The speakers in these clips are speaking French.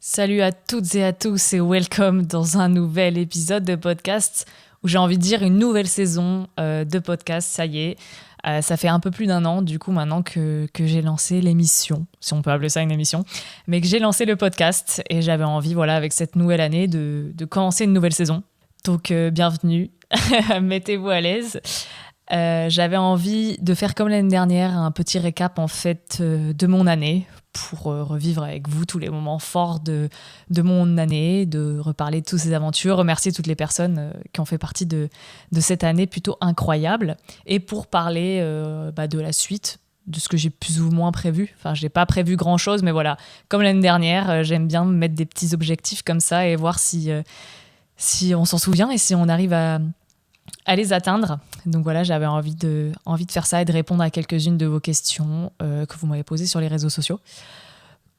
Salut à toutes et à tous et welcome dans un nouvel épisode de podcast où j'ai envie de dire une nouvelle saison de podcast, ça y est. Ça fait un peu plus d'1 an du coup maintenant que j'ai lancé l'émission, si on peut appeler ça une émission, mais que j'ai lancé le podcast et j'avais envie voilà, avec cette nouvelle année de commencer une nouvelle saison. Donc bienvenue, mettez-vous à l'aise. J'avais envie de faire comme l'année dernière un petit récap en fait de mon année pour revivre avec vous tous les moments forts de mon année, de reparler de toutes ces aventures, remercier toutes les personnes qui ont fait partie de cette année plutôt incroyable et pour parler de la suite, de ce que j'ai plus ou moins prévu. Enfin, j'ai pas prévu grand-chose, mais voilà, comme l'année dernière, j'aime bien me mettre des petits objectifs comme ça et voir si on s'en souvient et si on arrive à les atteindre. Donc voilà, j'avais envie de faire ça et de répondre à quelques-unes de vos questions que vous m'avez posées sur les réseaux sociaux.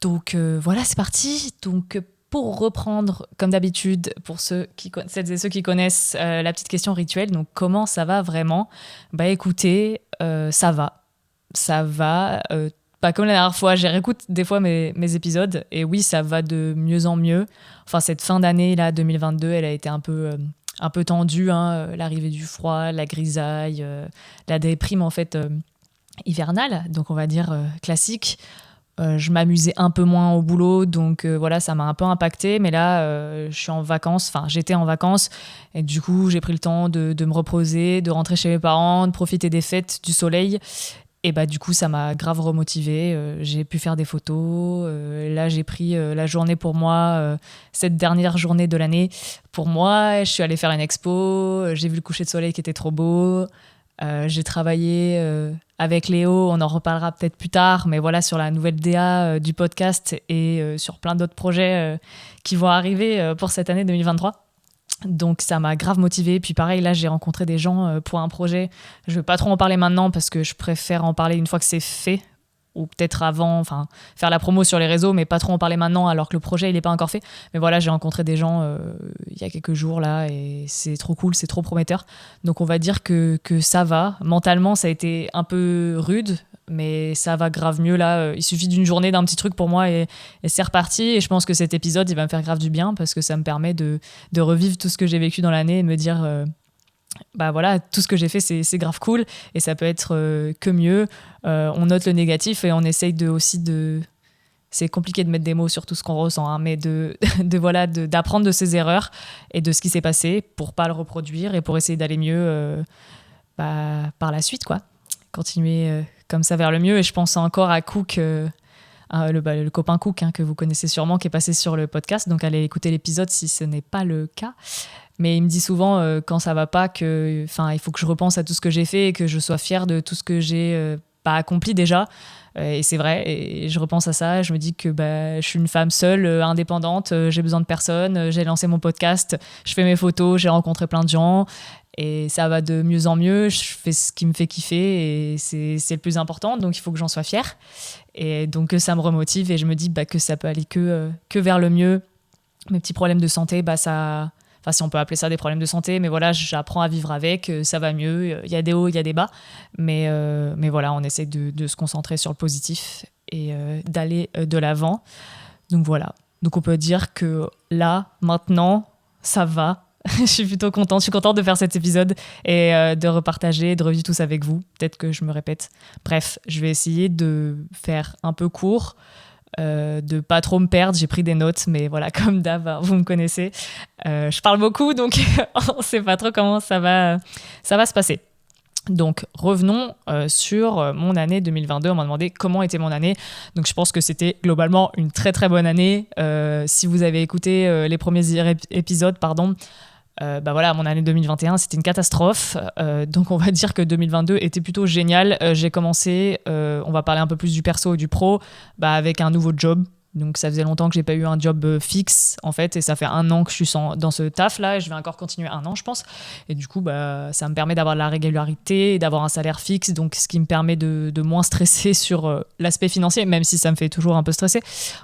Donc voilà, c'est parti. Donc pour reprendre, comme d'habitude, pour celles et ceux qui connaissent la petite question rituelle, donc comment ça va vraiment ? Bah écoutez, ça va. Ça va. Pas comme la dernière fois, j'ai réécoute des fois mes épisodes et oui, ça va de mieux en mieux. Enfin, cette fin d'année, là, 2022, elle a été un peu tendue, hein, l'arrivée du froid, la grisaille, la déprime en fait hivernale, donc on va dire classique. Je m'amusais un peu moins au boulot, donc voilà, ça m'a un peu impacté. Mais là, je suis en vacances, enfin j'étais en vacances, et du coup j'ai pris le temps de me reposer, de rentrer chez mes parents, de profiter des fêtes, du soleil. Et bah du coup ça m'a grave remotivée, j'ai pu faire des photos, là j'ai pris la journée pour moi, cette dernière journée de l'année pour moi, je suis allée faire une expo, j'ai vu le coucher de soleil qui était trop beau, j'ai travaillé avec Léo, on en reparlera peut-être plus tard, mais voilà sur la nouvelle DA du podcast et sur plein d'autres projets qui vont arriver pour cette année 2023. Donc ça m'a grave motivée. Puis pareil, là j'ai rencontré des gens pour un projet. Je ne vais pas trop en parler maintenant parce que je préfère en parler une fois que c'est fait, ou peut-être avant, enfin faire la promo sur les réseaux, mais pas trop en parler maintenant alors que le projet il n'est pas encore fait. Mais voilà, j'ai rencontré des gens il y a quelques jours là et c'est trop cool, c'est trop prometteur. Donc on va dire que ça va. Mentalement ça a été un peu rude, mais ça va grave mieux là. Il suffit d'une journée, d'un petit truc pour moi et c'est reparti. Et je pense que cet épisode il va me faire grave du bien parce que ça me permet de revivre tout ce que j'ai vécu dans l'année et me dire bah voilà, tout ce que j'ai fait c'est grave cool et ça peut être que mieux. On note le négatif et on essaye c'est compliqué de mettre des mots sur tout ce qu'on ressent, hein, mais d'apprendre de ses erreurs et de ce qui s'est passé pour pas le reproduire et pour essayer d'aller mieux par la suite, quoi. Continuer comme ça vers le mieux. Et je pense encore à Cook, le copain Cook, hein, que vous connaissez sûrement, qui est passé sur le podcast, donc allez écouter l'épisode si ce n'est pas le cas. Mais il me dit souvent quand ça va pas il faut que je repense à tout ce que j'ai fait et que je sois fière de tout ce que j'ai pas accompli déjà. Et c'est vrai, et je repense à ça, je me dis que je suis une femme seule, indépendante, j'ai besoin de personne, j'ai lancé mon podcast, je fais mes photos, j'ai rencontré plein de gens et ça va de mieux en mieux, je fais ce qui me fait kiffer et c'est le plus important, donc il faut que j'en sois fière. Et donc ça me remotive et je me dis que ça peut aller que vers le mieux. Mes petits problèmes de santé, enfin si on peut appeler ça des problèmes de santé, mais voilà, j'apprends à vivre avec, ça va mieux, il y a des hauts, il y a des bas, mais voilà, on essaie de se concentrer sur le positif et d'aller de l'avant. Donc voilà, donc on peut dire que là, maintenant, ça va. Je suis plutôt contente, je suis contente de faire cet épisode et de repartager, de revivre tout ça avec vous. Peut-être que je me répète. Bref, je vais essayer de faire un peu court, de pas trop me perdre. J'ai pris des notes, mais voilà, comme d'hab, vous me connaissez. Je parle beaucoup, donc on sait pas trop comment ça va se passer. Donc revenons sur mon année 2022. On m'a demandé comment était mon année. Donc je pense que c'était globalement une très très bonne année. Si vous avez écouté les premiers épisodes, voilà, mon année 2021 c'était une catastrophe, donc on va dire que 2022 était plutôt génial. J'ai commencé, on va parler un peu plus du perso et du pro, avec un nouveau job. Donc ça faisait longtemps que j'ai pas eu un job fixe en fait, et ça fait 1 an que je suis dans ce taf là et je vais encore continuer 1 an je pense, et du coup ça me permet d'avoir de la régularité et d'avoir un salaire fixe, donc ce qui me permet de moins stresser sur l'aspect financier, même si ça me fait toujours un peu stresser,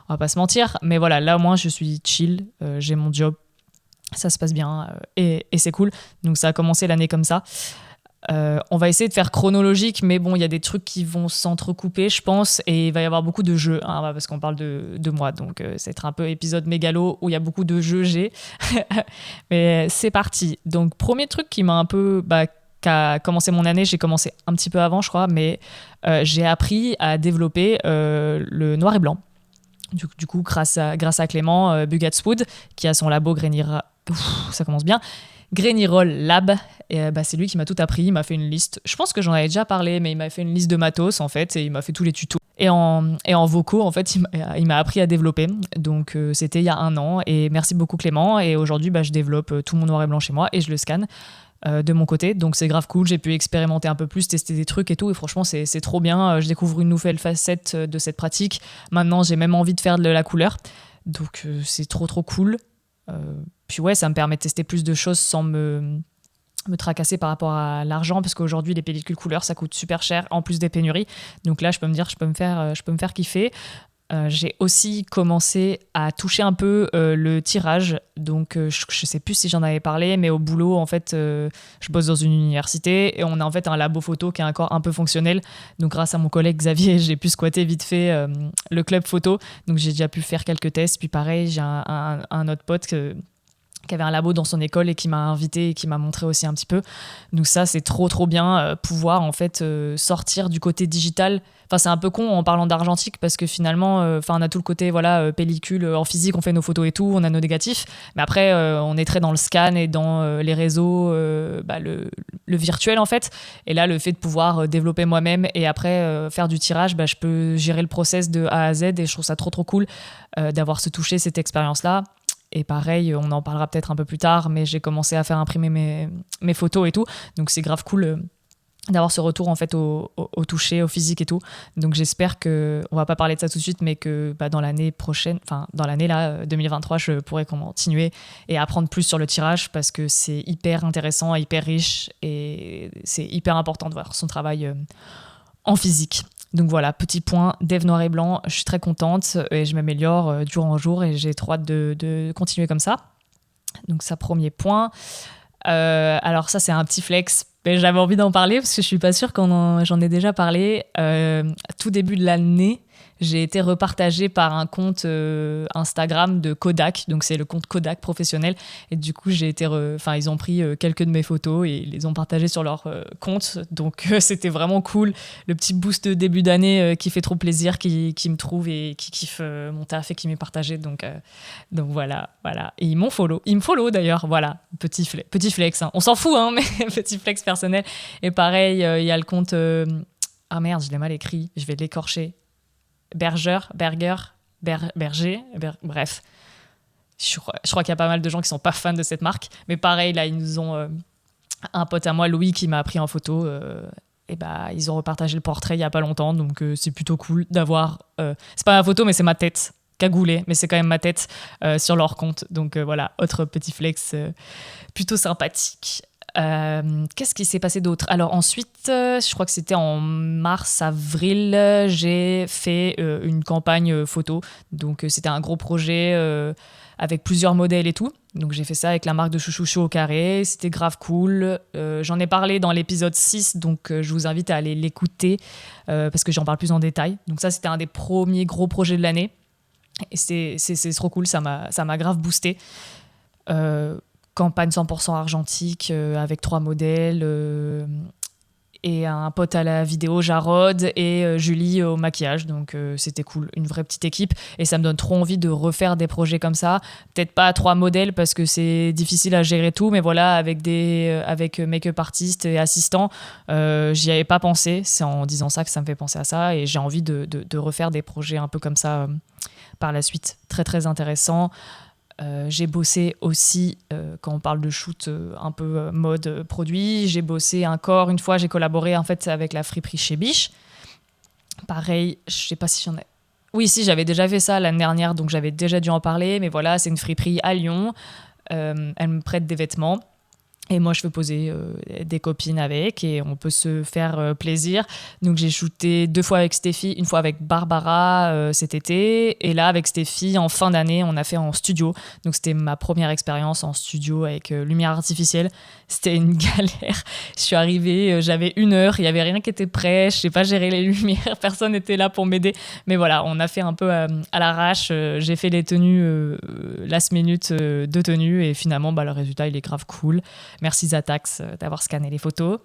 on va pas se mentir, mais voilà, là au moins je suis chill, j'ai mon job, ça se passe bien et c'est cool. Donc ça a commencé l'année comme ça. On va essayer de faire chronologique, mais bon, il y a des trucs qui vont s'entrecouper, je pense, et il va y avoir beaucoup de jeux, hein, parce qu'on parle de moi, donc ça va être un peu épisode mégalo où il y a beaucoup de jeux G. Mais c'est parti. Donc, premier truc qui m'a un peu... qui a commencé mon année, j'ai commencé un petit peu avant, je crois, mais j'ai appris à développer le noir et blanc. Du coup, grâce à Clément Bugatswood, qui a son labo ça commence bien. Grenirol Lab, et c'est lui qui m'a tout appris, il m'a fait une liste, je pense que j'en avais déjà parlé, mais il m'a fait une liste de matos en fait, et il m'a fait tous les tutos. Et en vocaux, en fait, il m'a appris à développer, donc c'était il y a 1 an, et merci beaucoup Clément, et aujourd'hui je développe tout mon noir et blanc chez moi, et je le scanne de mon côté, donc c'est grave cool, j'ai pu expérimenter un peu plus, tester des trucs et tout, et franchement c'est trop bien, je découvre une nouvelle facette de cette pratique, maintenant j'ai même envie de faire de la couleur, donc c'est trop cool. Puis ouais, ça me permet de tester plus de choses sans me tracasser par rapport à l'argent, parce qu'aujourd'hui les pellicules couleurs ça coûte super cher en plus des pénuries, donc là je peux me dire je peux me faire kiffer. J'ai aussi commencé à toucher un peu le tirage, donc je sais plus si j'en avais parlé, mais au boulot en fait je bosse dans une université et on a en fait un labo photo qui est encore un peu fonctionnel, donc grâce à mon collègue Xavier j'ai pu squatter vite fait le club photo, donc j'ai déjà pu faire quelques tests. Puis pareil, j'ai un autre pote qui avait un labo dans son école et qui m'a invité et qui m'a montré aussi un petit peu. Donc ça, c'est trop bien, pouvoir en fait sortir du côté digital. Enfin, c'est un peu con en parlant d'argentique parce que finalement, on a tout le côté pellicule, en physique, on fait nos photos et tout, on a nos négatifs. Mais après, on est très dans le scan et dans les réseaux, le virtuel en fait. Et là, le fait de pouvoir développer moi-même et après faire du tirage, je peux gérer le process de A à Z et je trouve ça trop cool d'avoir se touché cette expérience-là. Et pareil, on en parlera peut-être un peu plus tard, mais j'ai commencé à faire imprimer mes photos et tout. Donc c'est grave cool d'avoir ce retour en fait au toucher, au physique et tout. Donc j'espère que, on va pas parler de ça tout de suite, mais que dans l'année prochaine, enfin dans l'année là, 2023, je pourrai continuer et apprendre plus sur le tirage parce que c'est hyper intéressant, hyper riche et c'est hyper important de voir son travail en physique. Donc voilà, petit point, dev noir et blanc, je suis très contente et je m'améliore jour en jour et j'ai trop hâte de continuer comme ça. Donc ça, premier point. Alors ça, c'est un petit flex, mais j'avais envie d'en parler parce que je suis pas sûre j'en ai déjà parlé. Tout début de l'année, j'ai été repartagée par un compte Instagram de Kodak, donc c'est le compte Kodak professionnel, et du coup ils ont pris quelques de mes photos et ils les ont partagées sur leur compte, donc c'était vraiment cool, le petit boost de début d'année qui fait trop plaisir, qui me trouve et qui kiffe mon taf et qui m'est partagé, donc voilà, et ils me follow d'ailleurs, voilà, petit flex, hein. On s'en fout, hein, mais petit flex personnel. Et pareil, il y a le compte ah merde, je l'ai mal écrit, je vais l'écorcher. Berger, bref. Je crois qu'il y a pas mal de gens qui sont pas fans de cette marque. Mais pareil, là, ils nous ont... un pote à moi, Louis, qui m'a pris en photo. Ils ont repartagé le portrait il y a pas longtemps. Donc, c'est plutôt cool d'avoir... c'est pas ma photo, mais c'est ma tête cagoulée. Mais c'est quand même ma tête sur leur compte. Donc, voilà, autre petit flex plutôt sympathique. Qu'est-ce qui s'est passé d'autre? Alors ensuite, je crois que c'était en mars-avril, j'ai fait une campagne photo. Donc c'était un gros projet avec plusieurs modèles et tout. Donc j'ai fait ça avec la marque de chouchou au carré. C'était grave cool. J'en ai parlé dans l'épisode 6, donc je vous invite à aller l'écouter parce que j'en parle plus en détail. Donc ça, c'était un des premiers gros projets de l'année. Et c'est trop cool, ça m'a grave boosté. Campagne 100% argentique avec 3 modèles et un pote à la vidéo, Jarod, et Julie au maquillage. Donc c'était cool, une vraie petite équipe. Et ça me donne trop envie de refaire des projets comme ça. Peut-être pas 3 modèles parce que c'est difficile à gérer tout, mais voilà, avec make-up artistes et assistants, j'y avais pas pensé. C'est en disant ça que ça me fait penser à ça. Et j'ai envie de refaire des projets un peu comme ça par la suite. Très, très intéressant. J'ai bossé aussi, quand on parle de shoot un peu mode produit, j'ai bossé encore une fois, j'ai collaboré en fait avec la friperie chez Biche. Pareil, je sais pas si j'en ai... Oui, si, j'avais déjà fait ça l'année dernière, donc j'avais déjà dû en parler, mais voilà, c'est une friperie à Lyon, elle me prête des vêtements. Et moi, je veux poser des copines avec et on peut se faire plaisir. Donc, j'ai shooté 2 fois avec Steffi, une fois avec Barbara cet été. Et là, avec Steffi, en fin d'année, on a fait en studio. Donc, c'était ma première expérience en studio avec lumière artificielle. C'était une galère. Je suis arrivée, j'avais 1 heure, il n'y avait rien qui était prêt. Je ne sais pas gérer les lumières, personne n'était là pour m'aider. Mais voilà, on a fait un peu à l'arrache. J'ai fait les tenues, last minute de tenues. Et finalement, le résultat, il est grave cool. Merci Zatax d'avoir scanné les photos.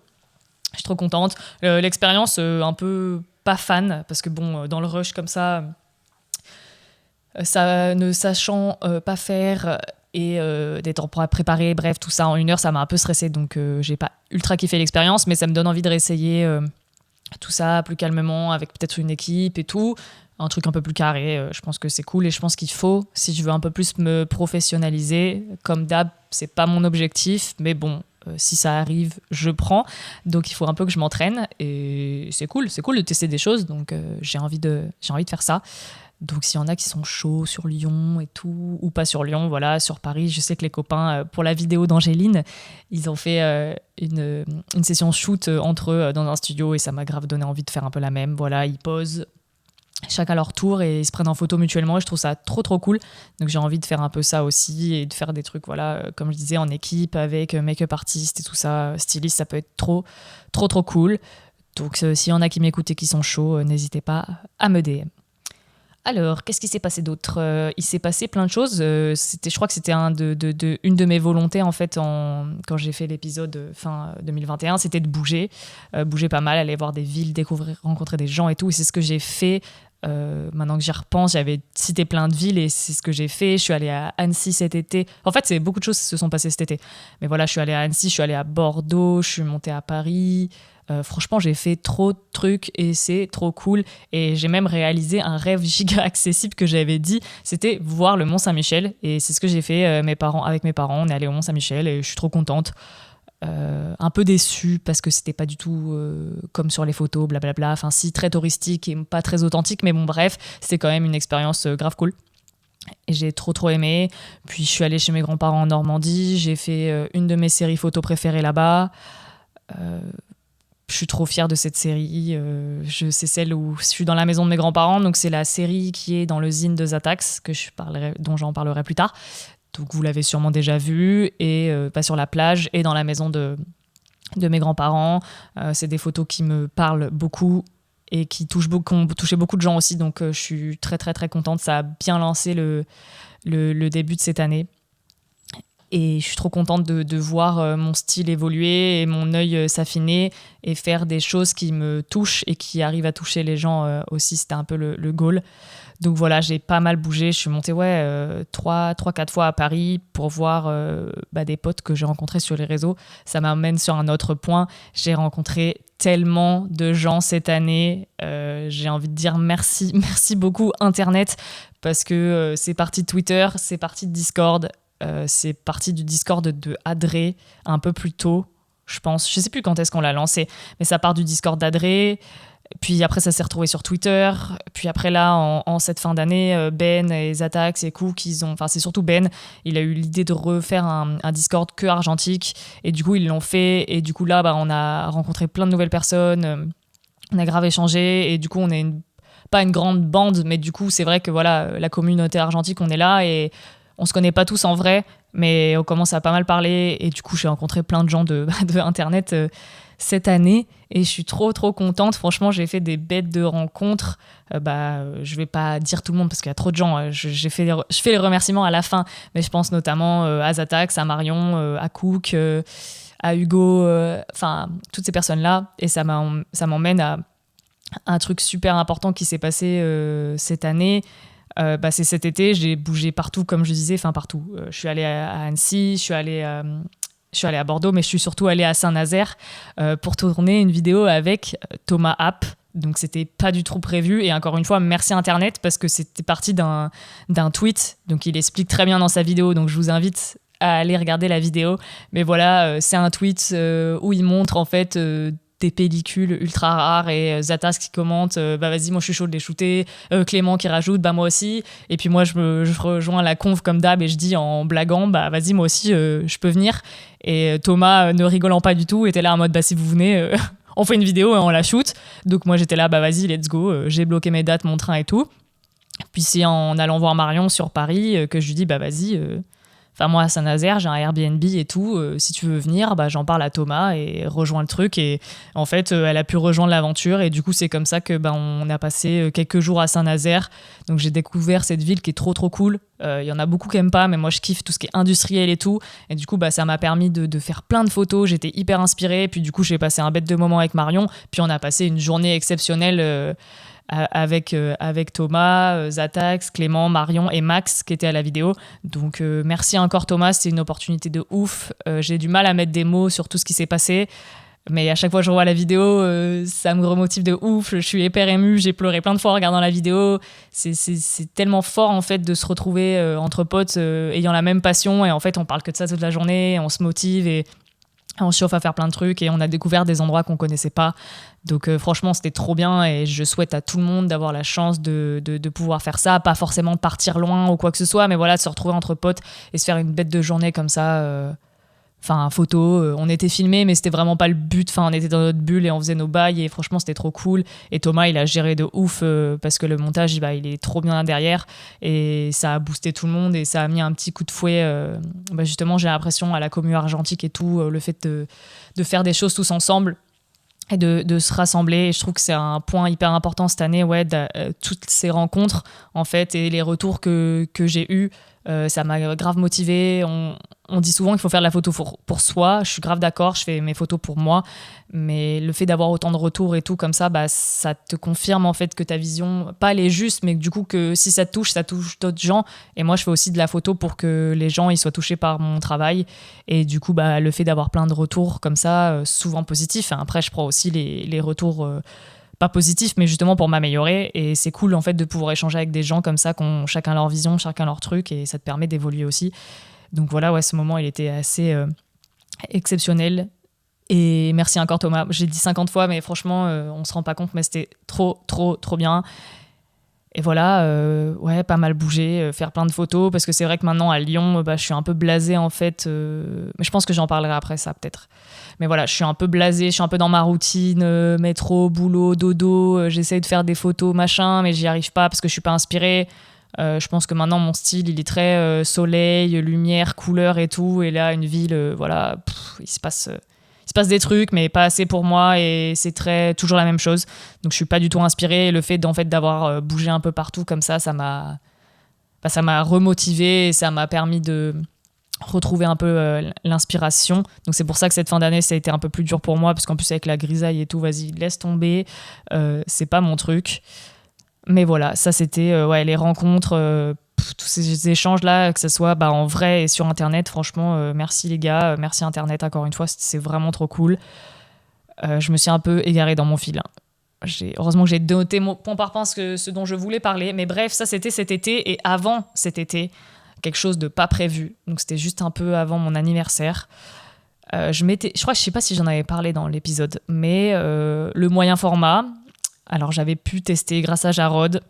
Je suis trop contente. L'expérience, un peu pas fan, parce que bon, dans le rush comme ça ne sachant pas faire et des temps pour préparer, bref, tout ça en 1 heure, ça m'a un peu stressée. Donc, j'ai pas ultra kiffé l'expérience, mais ça me donne envie de réessayer tout ça plus calmement, avec peut-être une équipe et tout. Un truc un peu plus carré, je pense que c'est cool et je pense qu'il faut, si je veux un peu plus me professionnaliser, comme d'hab, c'est pas mon objectif, mais bon, si ça arrive, je prends. Donc il faut un peu que je m'entraîne et c'est cool de tester des choses, donc j'ai envie de faire ça. Donc s'il y en a qui sont chauds sur Lyon et tout, ou pas sur Lyon, voilà, sur Paris, je sais que les copains, pour la vidéo d'Angéline, ils ont fait une session shoot entre eux dans un studio et ça m'a grave donné envie de faire un peu la même. Voilà, ils posent chacun leur tour et ils se prennent en photo mutuellement et je trouve ça trop cool. Donc j'ai envie de faire un peu ça aussi et de faire des trucs, voilà, comme je disais, en équipe avec make-up artiste et tout ça, styliste, ça peut être trop cool. Donc s'il y en a qui m'écoutent et qui sont chauds, n'hésitez pas à me DM. Alors, qu'est-ce qui s'est passé d'autre ? Il s'est passé plein de choses. Je crois que c'était une de mes volontés, en fait, quand j'ai fait l'épisode fin 2021, c'était de bouger pas mal, aller voir des villes, découvrir, rencontrer des gens et tout. Et c'est ce que j'ai fait. Maintenant que j'y repense, j'avais cité plein de villes et c'est ce que j'ai fait. Je suis allée à Annecy cet été. En fait, beaucoup de choses se sont passées cet été. Mais voilà, je suis allée à Annecy, je suis allée à Bordeaux, je suis montée à Paris. Franchement, j'ai fait trop de trucs et c'est trop cool. Et j'ai même réalisé un rêve giga accessible que j'avais dit. C'était voir le Mont-Saint-Michel. Et c'est ce que j'ai fait avec mes parents. On est allé au Mont-Saint-Michel et je suis trop contente. Un peu déçue parce que c'était pas du tout comme sur les photos, blablabla. Enfin, si, très touristique et pas très authentique. Mais bon, bref, c'était quand même une expérience grave cool. Et j'ai trop aimé. Puis je suis allée chez mes grands-parents en Normandie. J'ai fait une de mes séries photos préférées là-bas. Je suis trop fière de cette série. C'est celle où je suis dans la maison de mes grands-parents. Donc, c'est la série qui est dans le zine de Zatax, dont j'en parlerai plus tard. Donc, vous l'avez sûrement déjà vue. Et pas sur la plage et dans la maison de mes grands-parents. C'est des photos qui me parlent beaucoup et qui ont touché beaucoup de gens aussi. Donc, je suis très contente. Ça a bien lancé le début de cette année. Et je suis trop contente de voir mon style évoluer et mon œil s'affiner et faire des choses qui me touchent et qui arrivent à toucher les gens aussi. C'était un peu le goal. Donc voilà, j'ai pas mal bougé. Je suis montée 3-4 fois à Paris pour voir des potes que j'ai rencontrés sur les réseaux. Ça m'amène sur un autre point. J'ai rencontré tellement de gens cette année. J'ai envie de dire merci beaucoup Internet parce que c'est parti de Twitter, c'est parti de Discord. C'est parti du Discord de Adré un peu plus tôt, je pense. Je sais plus quand est-ce qu'on l'a lancé, mais ça part du Discord d'Adré. Puis après, ça s'est retrouvé sur Twitter. Puis après, là, en cette fin d'année, Ben et Zatax et Cook, c'est surtout Ben, il a eu l'idée de refaire un Discord que argentique. Et du coup, ils l'ont fait. Et du coup, là, on a rencontré plein de nouvelles personnes. On a grave échangé. Et du coup, on est pas une grande bande, mais du coup, c'est vrai que voilà, la communauté argentique, on est là et on se connaît pas tous en vrai, mais on commence à pas mal parler. Et du coup, j'ai rencontré plein de gens de Internet cette année. Et je suis trop contente. Franchement, j'ai fait des bêtes de rencontres. Je vais pas dire tout le monde parce qu'il y a trop de gens. Je fais les remerciements à la fin. Mais je pense notamment à Zatax, à Marion, à Cook, à Hugo. Toutes ces personnes-là. Et ça m'emmène à un truc super important qui s'est passé cette année. C'est cet été, j'ai bougé partout, comme je disais, partout. Je suis allée à Annecy, je suis allée à Bordeaux, mais je suis surtout allée à Saint-Nazaire pour tourner une vidéo avec Thomas App. Donc, c'était pas du tout prévu. Et encore une fois, merci Internet, parce que c'était parti d'un tweet. Donc, il explique très bien dans sa vidéo. Donc, je vous invite à aller regarder la vidéo. Mais voilà, c'est un tweet où il montre en fait des pellicules ultra rares et Zatas qui commente bah vas-y moi je suis chaud de les shooter, Clément qui rajoute bah moi aussi, et puis moi je rejoins la conf comme d'hab et je dis en blaguant bah vas-y moi aussi je peux venir, et Thomas ne rigolant pas du tout était là en mode bah si vous venez on fait une vidéo et on la shoot. Donc moi j'étais là bah vas-y let's go, j'ai bloqué mes dates, mon train et tout. Puis c'est en allant voir Marion sur Paris que je lui dis bah vas-y, enfin moi à Saint-Nazaire j'ai un Airbnb et tout, si tu veux venir bah j'en parle à Thomas et rejoins le truc, et en fait elle a pu rejoindre l'aventure, et du coup c'est comme ça que bah, on a passé quelques jours à Saint-Nazaire. Donc j'ai découvert cette ville qui est trop trop cool. Il y en a beaucoup qui aiment pas, mais moi je kiffe tout ce qui est industriel et tout, et du coup bah ça m'a permis de faire plein de photos, j'étais hyper inspirée, et puis du coup j'ai passé un bête de moment avec Marion, puis on a passé une journée exceptionnelle avec Thomas, Zatax, Clément, Marion et Max qui étaient à la vidéo. Donc merci encore Thomas, c'est une opportunité de ouf. J'ai du mal à mettre des mots sur tout ce qui s'est passé, mais à chaque fois que je revois la vidéo, ça me remotive de ouf. Je suis hyper émue, j'ai pleuré plein de fois en regardant la vidéo. C'est tellement fort en fait de se retrouver entre potes ayant la même passion, et en fait on parle que de ça toute la journée, on se motive et on se chauffe à faire plein de trucs, et on a découvert des endroits qu'on connaissait pas. Donc franchement c'était trop bien, et je souhaite à tout le monde d'avoir la chance de pouvoir faire ça, pas forcément partir loin ou quoi que ce soit, mais voilà, de se retrouver entre potes et se faire une bête de journée comme ça. Enfin, photo, on était filmés, mais c'était vraiment pas le but. Enfin, on était dans notre bulle et on faisait nos bails, et franchement, c'était trop cool. Et Thomas, il a géré de ouf parce que le montage, il est trop bien derrière, et ça a boosté tout le monde, et ça a mis un petit coup de fouet. Justement, j'ai l'impression à la commu argentique et tout, le fait de faire des choses tous ensemble et de se rassembler. Et je trouve que c'est un point hyper important cette année, toutes ces rencontres en fait, et les retours que j'ai eus, ça m'a grave motivée. On dit souvent qu'il faut faire de la photo pour soi, je suis grave d'accord, je fais mes photos pour moi, mais le fait d'avoir autant de retours et tout comme ça, bah, ça te confirme en fait que ta vision, pas elle est juste, mais du coup que si ça touche d'autres gens. Et moi je fais aussi de la photo pour que les gens ils soient touchés par mon travail, et du coup bah, le fait d'avoir plein de retours comme ça, souvent positifs, après je prends aussi les retours pas positifs, mais justement pour m'améliorer, et c'est cool en fait de pouvoir échanger avec des gens comme ça qui ont chacun leur vision, chacun leur truc, et ça te permet d'évoluer aussi. Donc voilà, ouais, ce moment il était assez exceptionnel, et merci encore Thomas. J'ai dit 50 fois, mais franchement on se rend pas compte, mais c'était trop trop trop bien. Et voilà, ouais, pas mal bougé, faire plein de photos, parce que c'est vrai que maintenant à Lyon, je suis un peu blasée en fait, mais je pense que j'en parlerai après ça peut-être. Mais voilà, je suis un peu blasée, je suis un peu dans ma routine, métro, boulot, dodo, j'essaye de faire des photos, machin, mais j'y arrive pas parce que je suis pas inspirée. Je pense que maintenant mon style il est très soleil, lumière, couleur et tout, et là une ville, voilà, il se passe des trucs, mais pas assez pour moi, et c'est toujours la même chose. Donc je suis pas du tout inspirée, et le fait d'avoir bougé un peu partout comme ça m'a remotivée, et ça m'a permis de retrouver un peu l'inspiration. Donc c'est pour ça que cette fin d'année ça a été un peu plus dur pour moi, parce qu'en plus avec la grisaille et tout, vas-y laisse tomber, c'est pas mon truc. Mais voilà, ça c'était les rencontres, tous ces échanges là, que ce soit en vrai et sur internet. Franchement merci les gars, merci internet encore une fois, c'est vraiment trop cool. Je me suis un peu égarée dans mon fil, hein. Heureusement que j'ai noté point par point ce dont je voulais parler, mais bref, ça c'était cet été, et avant cet été quelque chose de pas prévu, donc c'était juste un peu avant mon anniversaire. Je sais pas si j'en avais parlé dans l'épisode, mais le moyen format, alors j'avais pu tester grâce à Jarod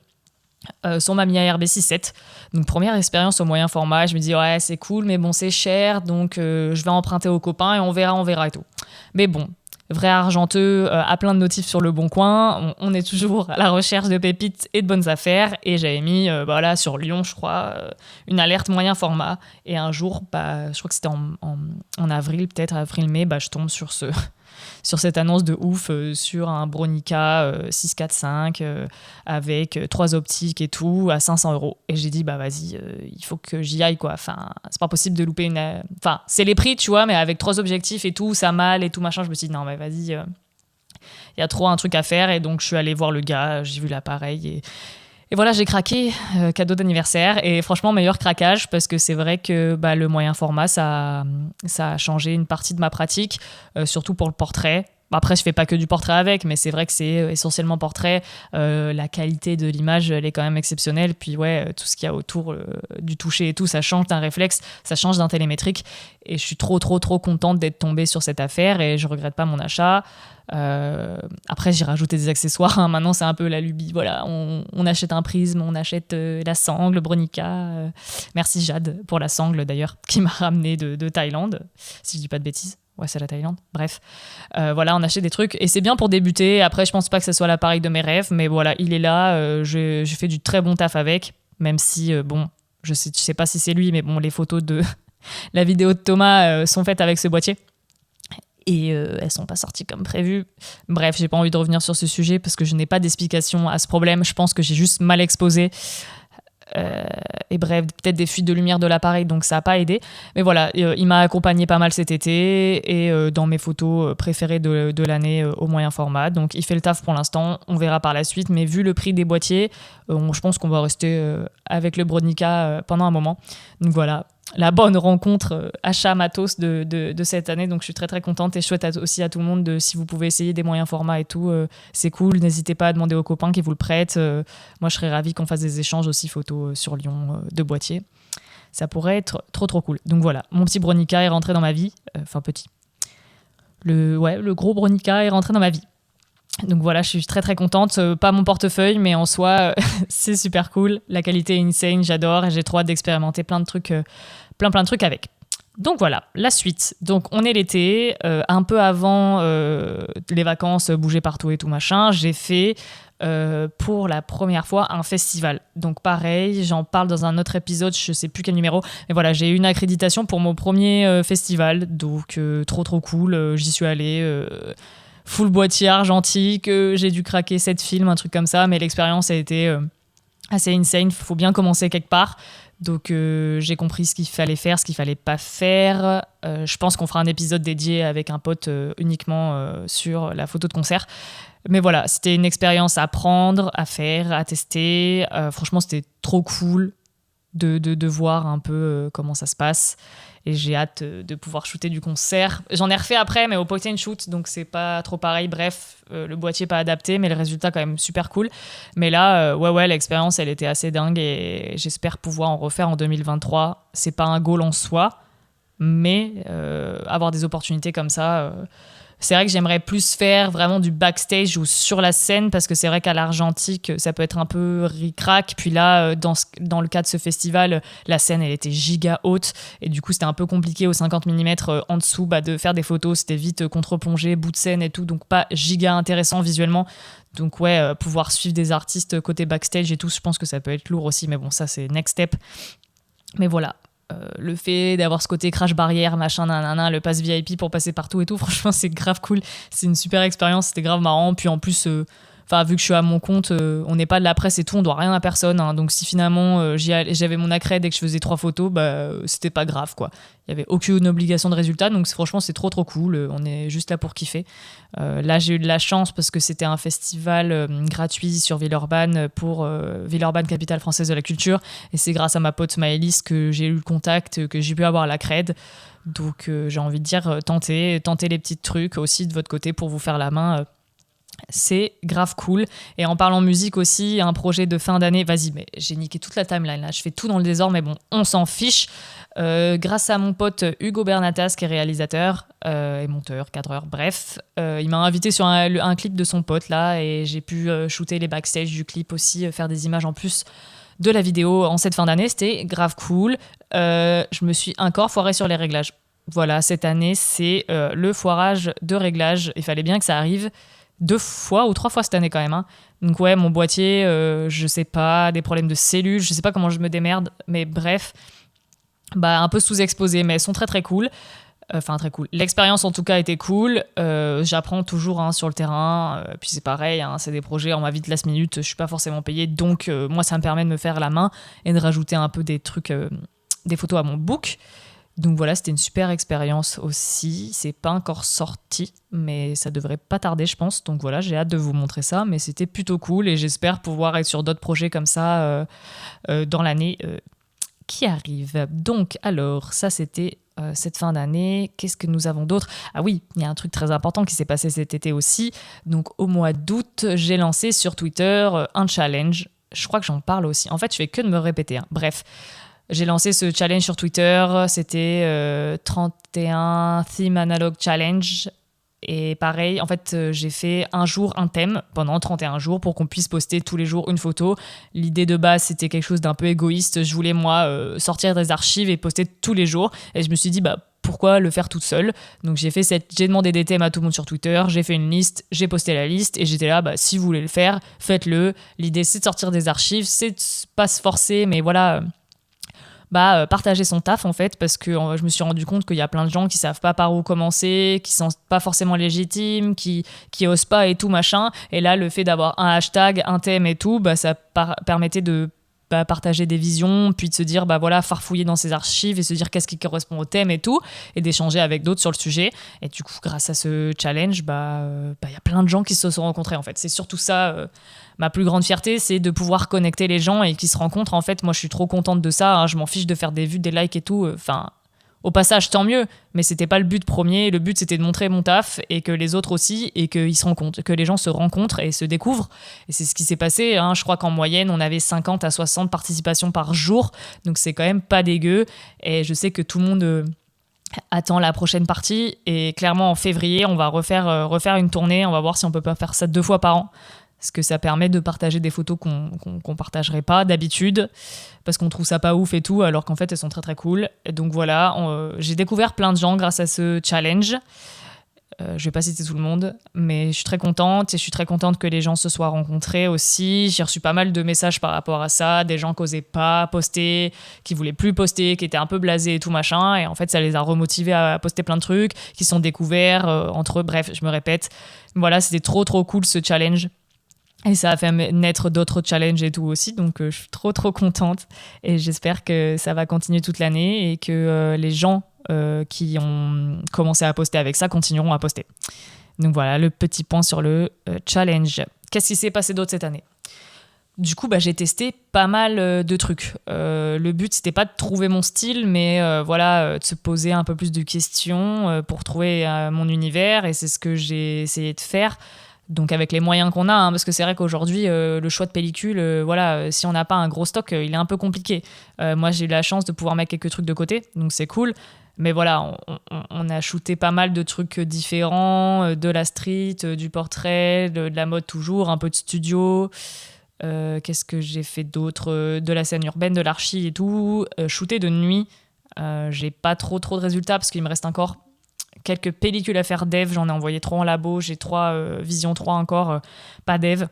son Mamiya RB67. Donc première expérience au moyen format, je me dis ouais c'est cool, mais bon c'est cher, donc je vais emprunter aux copains et on verra et tout. Mais bon, vrai argenteux, à plein de notifs sur le bon coin, on est toujours à la recherche de pépites et de bonnes affaires, et j'avais mis sur Lyon je crois, une alerte moyen format, et un jour je crois que c'était en avril, peut-être avril-mai, je tombe sur cette annonce de ouf, sur un Bronica 645 avec 3 optiques et tout à 500€. Et j'ai dit vas-y, il faut que j'y aille quoi. Enfin, c'est pas possible de louper une. Enfin, c'est les prix, tu vois, mais avec 3 objectifs et tout, ça mal et tout machin. Je me suis dit non, mais vas-y, il y a trop un truc à faire. Et donc je suis allée voir le gars, j'ai vu l'appareil et voilà, j'ai craqué, cadeau d'anniversaire, et franchement meilleur craquage, parce que c'est vrai que le moyen format ça a changé une partie de ma pratique, surtout pour le portrait. Après, je fais pas que du portrait avec, mais c'est vrai que c'est essentiellement portrait. La qualité de l'image, elle est quand même exceptionnelle. Puis ouais, tout ce qu'il y a autour du toucher et tout, ça change d'un réflexe, ça change d'un télémétrique. Et je suis trop contente d'être tombée sur cette affaire et je regrette pas mon achat. Après, j'ai rajouté des accessoires. Hein. Maintenant, c'est un peu la lubie. Voilà, on achète un prisme, on achète la sangle, Bronica. Merci Jade pour la sangle d'ailleurs, qui m'a ramené de Thaïlande, si je dis pas de bêtises. Ouais, c'est la Thaïlande. Bref, voilà, on achète des trucs et c'est bien pour débuter. Après, je pense pas que ce soit l'appareil de mes rêves, mais voilà, il est là. J'ai fait du très bon taf avec, même si, bon, je sais pas si c'est lui, mais bon, les photos de la vidéo de Thomas sont faites avec ce boîtier. Et elles sont pas sorties comme prévu. Bref, j'ai pas envie de revenir sur ce sujet parce que je n'ai pas d'explication à ce problème. Je pense que j'ai juste mal exposé. Et bref, peut-être des fuites de lumière de l'appareil, donc ça n'a pas aidé. Mais voilà, il m'a accompagné pas mal cet été et dans mes photos préférées de l'année au moyen format. Donc il fait le taf pour l'instant, on verra par la suite. Mais vu le prix des boîtiers, je pense qu'on va rester avec le Bronica pendant un moment. Donc voilà, la bonne rencontre achat matos de cette année. Donc je suis très contente et je souhaite aussi à tout le monde si vous pouvez essayer des moyens formats et tout, c'est cool. N'hésitez pas à demander aux copains qui vous le prêtent. Moi je serais ravie qu'on fasse des échanges aussi photos sur Lyon de boîtiers. Ça pourrait être trop cool. Donc voilà, mon petit Bronica est rentré dans ma vie. Enfin petit. Le gros Bronica est rentré dans ma vie. Donc voilà, je suis très contente. Pas mon portefeuille, mais en soi, c'est super cool. La qualité est insane, j'adore et j'ai trop hâte d'expérimenter plein de trucs avec. Donc voilà, la suite. Donc on est l'été, un peu avant les vacances, bouger partout et tout machin, j'ai fait pour la première fois un festival. Donc pareil, j'en parle dans un autre épisode, je sais plus quel numéro, mais voilà, j'ai eu une accréditation pour mon premier festival, donc trop cool, j'y suis allée. Full boîtier argentique, j'ai dû craquer 7 films, un truc comme ça, mais l'expérience a été assez insane. Il faut bien commencer quelque part. Donc j'ai compris ce qu'il fallait faire, ce qu'il fallait pas faire. Je pense qu'on fera un épisode dédié avec un pote uniquement sur la photo de concert. Mais voilà, c'était une expérience à prendre, à faire, à tester. Franchement, c'était trop cool de voir un peu comment ça se passe. Et j'ai hâte de pouvoir shooter du concert. J'en ai refait après, mais au point and shoot, donc c'est pas trop pareil. Bref, le boîtier pas adapté, mais le résultat quand même super cool. Mais là, ouais, l'expérience, elle était assez dingue et j'espère pouvoir en refaire en 2023. C'est pas un goal en soi, mais avoir des opportunités comme ça... c'est vrai que j'aimerais plus faire vraiment du backstage ou sur la scène parce que c'est vrai qu'à l'Argentique, ça peut être un peu ric-rac. Puis là, dans le cas de ce festival, la scène, elle était giga haute. Et du coup, c'était un peu compliqué aux 50 mm en dessous de faire des photos. C'était vite contre-plongé, bout de scène et tout. Donc pas giga intéressant visuellement. Donc ouais, pouvoir suivre des artistes côté backstage et tout, je pense que ça peut être lourd aussi. Mais bon, ça, c'est next step. Mais voilà. Le fait d'avoir ce côté crash barrière, machin, nanana, le pass VIP pour passer partout et tout, franchement, c'est grave cool. C'est une super expérience, c'était grave marrant. Puis en plus, vu que je suis à mon compte, on n'est pas de la presse et tout, on doit rien à personne. Hein. Donc si finalement j'avais mon accred et que je faisais 3 photos, c'était pas grave, quoi. Il y avait aucune obligation de résultat, donc franchement, c'est trop cool. On est juste là pour kiffer. Là, j'ai eu de la chance parce que c'était un festival gratuit sur Villeurbanne pour Villeurbanne, capitale française de la culture. Et c'est grâce à ma pote Maëlys que j'ai eu le contact, que j'ai pu avoir la cred. Donc j'ai envie de dire, tentez les petits trucs aussi de votre côté pour vous faire la main. C'est grave cool. Et en parlant musique aussi, un projet de fin d'année. Vas-y, mais j'ai niqué toute la timeline là. Je fais tout dans le désordre, mais bon, on s'en fiche. Grâce à mon pote Hugo Bernatas, qui est réalisateur et monteur, cadreur, bref, il m'a invité sur un clip de son pote là, et j'ai pu shooter les backstage du clip aussi, faire des images en plus de la vidéo en cette fin d'année. C'était grave cool. Je me suis encore foirée sur les réglages. Voilà, cette année, c'est le foirage de réglages. Il fallait bien que ça arrive 2 fois ou 3 fois cette année quand même. Hein. Donc ouais, mon boîtier, je sais pas, des problèmes de cellules, je sais pas comment je me démerde, mais bref, un peu sous-exposé, mais elles sont très cool. Enfin, très cool. L'expérience, en tout cas, était cool. J'apprends toujours sur le terrain. Puis c'est pareil, c'est des projets, on va vite last minute. Je suis pas forcément payée. Donc, moi, ça me permet de me faire la main et de rajouter un peu des trucs, des photos à mon book. Donc voilà, c'était une super expérience aussi. C'est pas encore sorti, mais ça devrait pas tarder, je pense. Donc voilà, j'ai hâte de vous montrer ça. Mais c'était plutôt cool et j'espère pouvoir être sur d'autres projets comme ça dans l'année qui arrivent. Donc, alors, ça c'était cette fin d'année. Qu'est-ce que nous avons d'autre ? Ah oui, il y a un truc très important qui s'est passé cet été aussi. Donc, au mois d'août, j'ai lancé sur Twitter un challenge. Je crois que j'en parle aussi. En fait, je fais que de me répéter. Bref, j'ai lancé ce challenge sur Twitter. C'était 31 Theme Analog Challenge. Et pareil, en fait, j'ai fait un jour un thème pendant 31 jours pour qu'on puisse poster tous les jours une photo. L'idée de base, c'était quelque chose d'un peu égoïste. Je voulais, moi, sortir des archives et poster tous les jours. Et je me suis dit, pourquoi le faire toute seule ? Donc j'ai demandé des thèmes à tout le monde sur Twitter, j'ai fait une liste, j'ai posté la liste et j'étais là, si vous voulez le faire, faites-le. L'idée, c'est de sortir des archives, c'est de pas se forcer, mais voilà... partager son taf en fait, parce que je me suis rendu compte qu'il y a plein de gens qui savent pas par où commencer, qui sont pas forcément légitimes, qui osent pas et tout machin, et là le fait d'avoir un hashtag, un thème et tout, ça permettait de partager des visions, puis de se dire farfouiller dans ses archives et se dire qu'est-ce qui correspond au thème et tout, et d'échanger avec d'autres sur le sujet. Et du coup, grâce à ce challenge, y a plein de gens qui se sont rencontrés en fait. C'est surtout ça, ma plus grande fierté, c'est de pouvoir connecter les gens et qu'ils se rencontrent. En fait, moi je suis trop contente de ça, hein. Je m'en fiche de faire des vues, des likes et tout, au passage, tant mieux, mais c'était pas le but premier. Le but, c'était de montrer mon taf et que les autres aussi, et qu'ils se rencontrent, que les gens se rencontrent et se découvrent. Et c'est ce qui s'est passé, hein. Je crois qu'en moyenne, on avait 50 à 60 participations par jour, donc c'est quand même pas dégueu. Et je sais que tout le monde attend la prochaine partie, et clairement en février, on va refaire une tournée. On va voir si on peut pas faire ça 2 fois par an, parce que ça permet de partager des photos qu'on partagerait pas d'habitude, parce qu'on trouve ça pas ouf et tout, alors qu'en fait elles sont très très cool. Et donc voilà, j'ai découvert plein de gens grâce à ce challenge. Je vais pas citer tout le monde, mais je suis très contente, et je suis très contente que les gens se soient rencontrés aussi. J'ai reçu pas mal de messages par rapport à ça, des gens qui osaient pas poster, qui voulaient plus poster, qui étaient un peu blasés et tout machin, et en fait ça les a remotivés à poster plein de trucs, qui se sont découverts entre eux. Bref, je me répète, voilà, c'était trop trop cool ce challenge. Et ça a fait naître d'autres challenges et tout aussi, donc je suis trop trop contente, et j'espère que ça va continuer toute l'année, et que les gens qui ont commencé à poster avec ça continueront à poster. Donc voilà, le petit point sur le challenge. Qu'est-ce qui s'est passé d'autre cette année ? Du coup, j'ai testé pas mal de trucs. Le but, c'était pas de trouver mon style, mais de se poser un peu plus de questions pour trouver mon univers, et c'est ce que j'ai essayé de faire. Donc avec les moyens qu'on a, hein, parce que c'est vrai qu'aujourd'hui, le choix de pellicule, si on n'a pas un gros stock, il est un peu compliqué. Moi, j'ai eu la chance de pouvoir mettre quelques trucs de côté, donc c'est cool. Mais voilà, on a shooté pas mal de trucs différents, de la street, du portrait, de la mode toujours, un peu de studio. Qu'est-ce que j'ai fait d'autre ? De la scène urbaine, de l'archi et tout. Shooté de nuit, j'ai pas trop de résultats, parce qu'il me reste encore quelques pellicules à faire dev. J'en ai envoyé 3 en labo, j'ai 3 Vision 3 encore, pas dev.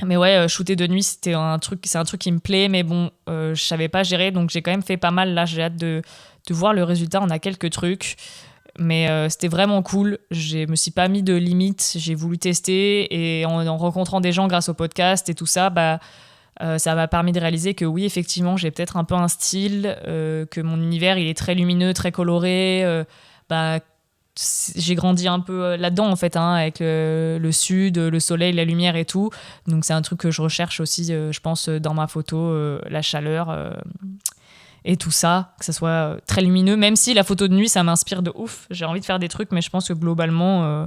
Mais ouais, shooter de nuit, c'est un truc qui me plaît, mais bon, je savais pas gérer, donc j'ai quand même fait pas mal. Là, j'ai hâte de voir le résultat. On a quelques trucs, mais c'était vraiment cool. Je me suis pas mis de limite, j'ai voulu tester, et en rencontrant des gens grâce au podcast et tout ça, ça m'a permis de réaliser que oui, effectivement, j'ai peut-être un peu un style, que mon univers, il est très lumineux, très coloré. J'ai grandi un peu là-dedans en fait, hein, avec le sud, le soleil, la lumière et tout. Donc c'est un truc que je recherche aussi, je pense, dans ma photo, la chaleur et tout ça, que ça soit très lumineux. Même si la photo de nuit, ça m'inspire de ouf. J'ai envie de faire des trucs, mais je pense que globalement,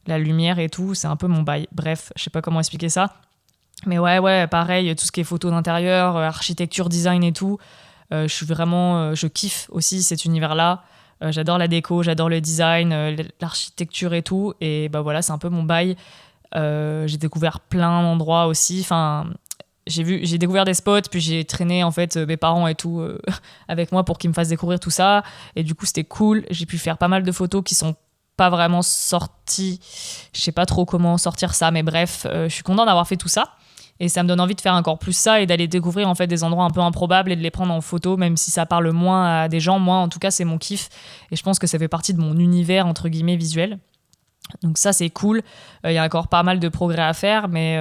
la lumière et tout, c'est un peu mon bail. Bref, je sais pas comment expliquer ça. Mais ouais, pareil, tout ce qui est photo d'intérieur, architecture, design et tout, je kiffe aussi cet univers-là. J'adore la déco, j'adore le design, l'architecture et tout. Et voilà, c'est un peu mon bail. J'ai découvert plein d'endroits aussi. Enfin, j'ai découvert des spots, puis j'ai traîné en fait mes parents et tout avec moi pour qu'ils me fassent découvrir tout ça. Et du coup, c'était cool. J'ai pu faire pas mal de photos qui sont pas vraiment sorties. Je sais pas trop comment sortir ça, mais bref, je suis contente d'avoir fait tout ça. Et ça me donne envie de faire encore plus ça, et d'aller découvrir en fait des endroits un peu improbables et de les prendre en photo, même si ça parle moins à des gens. Moi, en tout cas, c'est mon kiff. Et je pense que ça fait partie de mon univers, entre guillemets, visuel. Donc ça, c'est cool. Il y a encore pas mal de progrès à faire, mais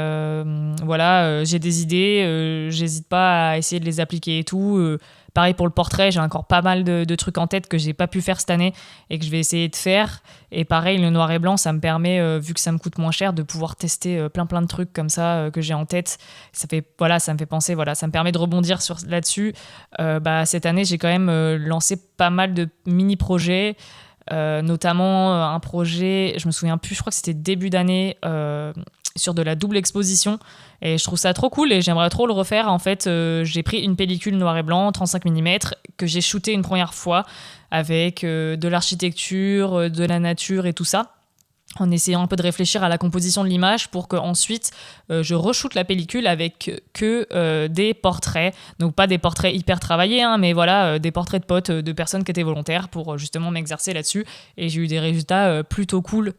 j'ai des idées. J'hésite pas à essayer de les appliquer et tout. Pareil pour le portrait, j'ai encore pas mal de trucs en tête que j'ai pas pu faire cette année et que je vais essayer de faire. Et pareil, le noir et blanc, ça me permet, vu que ça me coûte moins cher, de pouvoir tester plein de trucs comme ça que j'ai en tête. Ça me fait penser, ça me permet de rebondir là-dessus. Cette année, j'ai quand même lancé pas mal de mini-projets. Notamment un projet, je me souviens plus, je crois que c'était début d'année, sur de la double exposition, et je trouve ça trop cool et j'aimerais trop le refaire. En fait, j'ai pris une pellicule noir et blanc 35 mm que j'ai shooté une première fois avec de l'architecture, de la nature et tout ça, en essayant un peu de réfléchir à la composition de l'image pour qu'ensuite je re-shoote la pellicule avec que des portraits. Donc pas des portraits hyper travaillés, hein, mais des portraits de potes, de personnes qui étaient volontaires pour justement m'exercer là-dessus. Et j'ai eu des résultats plutôt cool,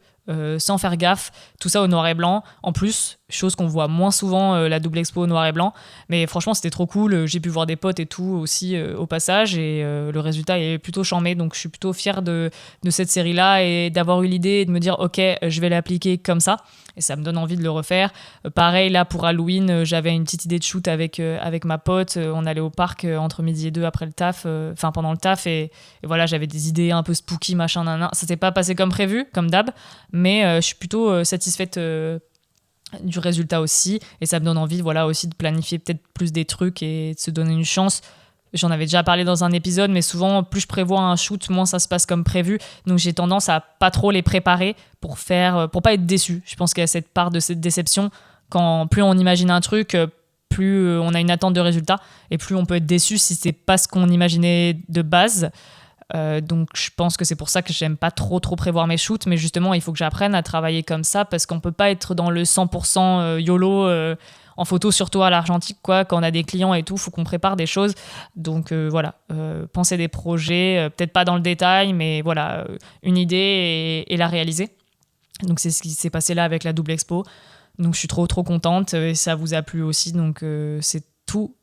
sans faire gaffe. Tout ça au noir et blanc. En plus, chose qu'on voit moins souvent, la double expo au noir et blanc. Mais franchement, c'était trop cool. J'ai pu voir des potes et tout aussi au passage. Et le résultat est plutôt charmé. Donc je suis plutôt fière de cette série-là et d'avoir eu l'idée de me dire ok, je vais l'appliquer comme ça. Et ça me donne envie de le refaire. Pareil, là, pour Halloween, j'avais une petite idée de shoot avec ma pote. On allait au parc entre midi et deux après le taf, pendant le taf. Et voilà, j'avais des idées un peu spooky, machin, nan. Ça s'est pas passé comme prévu, comme d'hab. Mais je suis plutôt satisfaite du résultat aussi. Et ça me donne envie, aussi de planifier peut-être plus des trucs et de se donner une chance. J'en avais déjà parlé dans un épisode, mais souvent, plus je prévois un shoot, moins ça se passe comme prévu. Donc, j'ai tendance à pas trop les préparer pour pas être déçu. Je pense qu'il y a cette part de cette déception. Quand plus on imagine un truc, plus on a une attente de résultat et plus on peut être déçu si c'est pas ce qu'on imaginait de base. Donc, je pense que c'est pour ça que j'aime pas trop prévoir mes shoots. Mais justement, il faut que j'apprenne à travailler comme ça parce qu'on peut pas être dans le 100% YOLO en photo, surtout à l'argentique, quoi. Quand on a des clients et tout, il faut qu'on prépare des choses. Donc penser des projets, peut-être pas dans le détail, mais une idée et la réaliser. Donc c'est ce qui s'est passé là avec la double expo. Donc je suis trop contente et ça vous a plu aussi. Donc c'est tout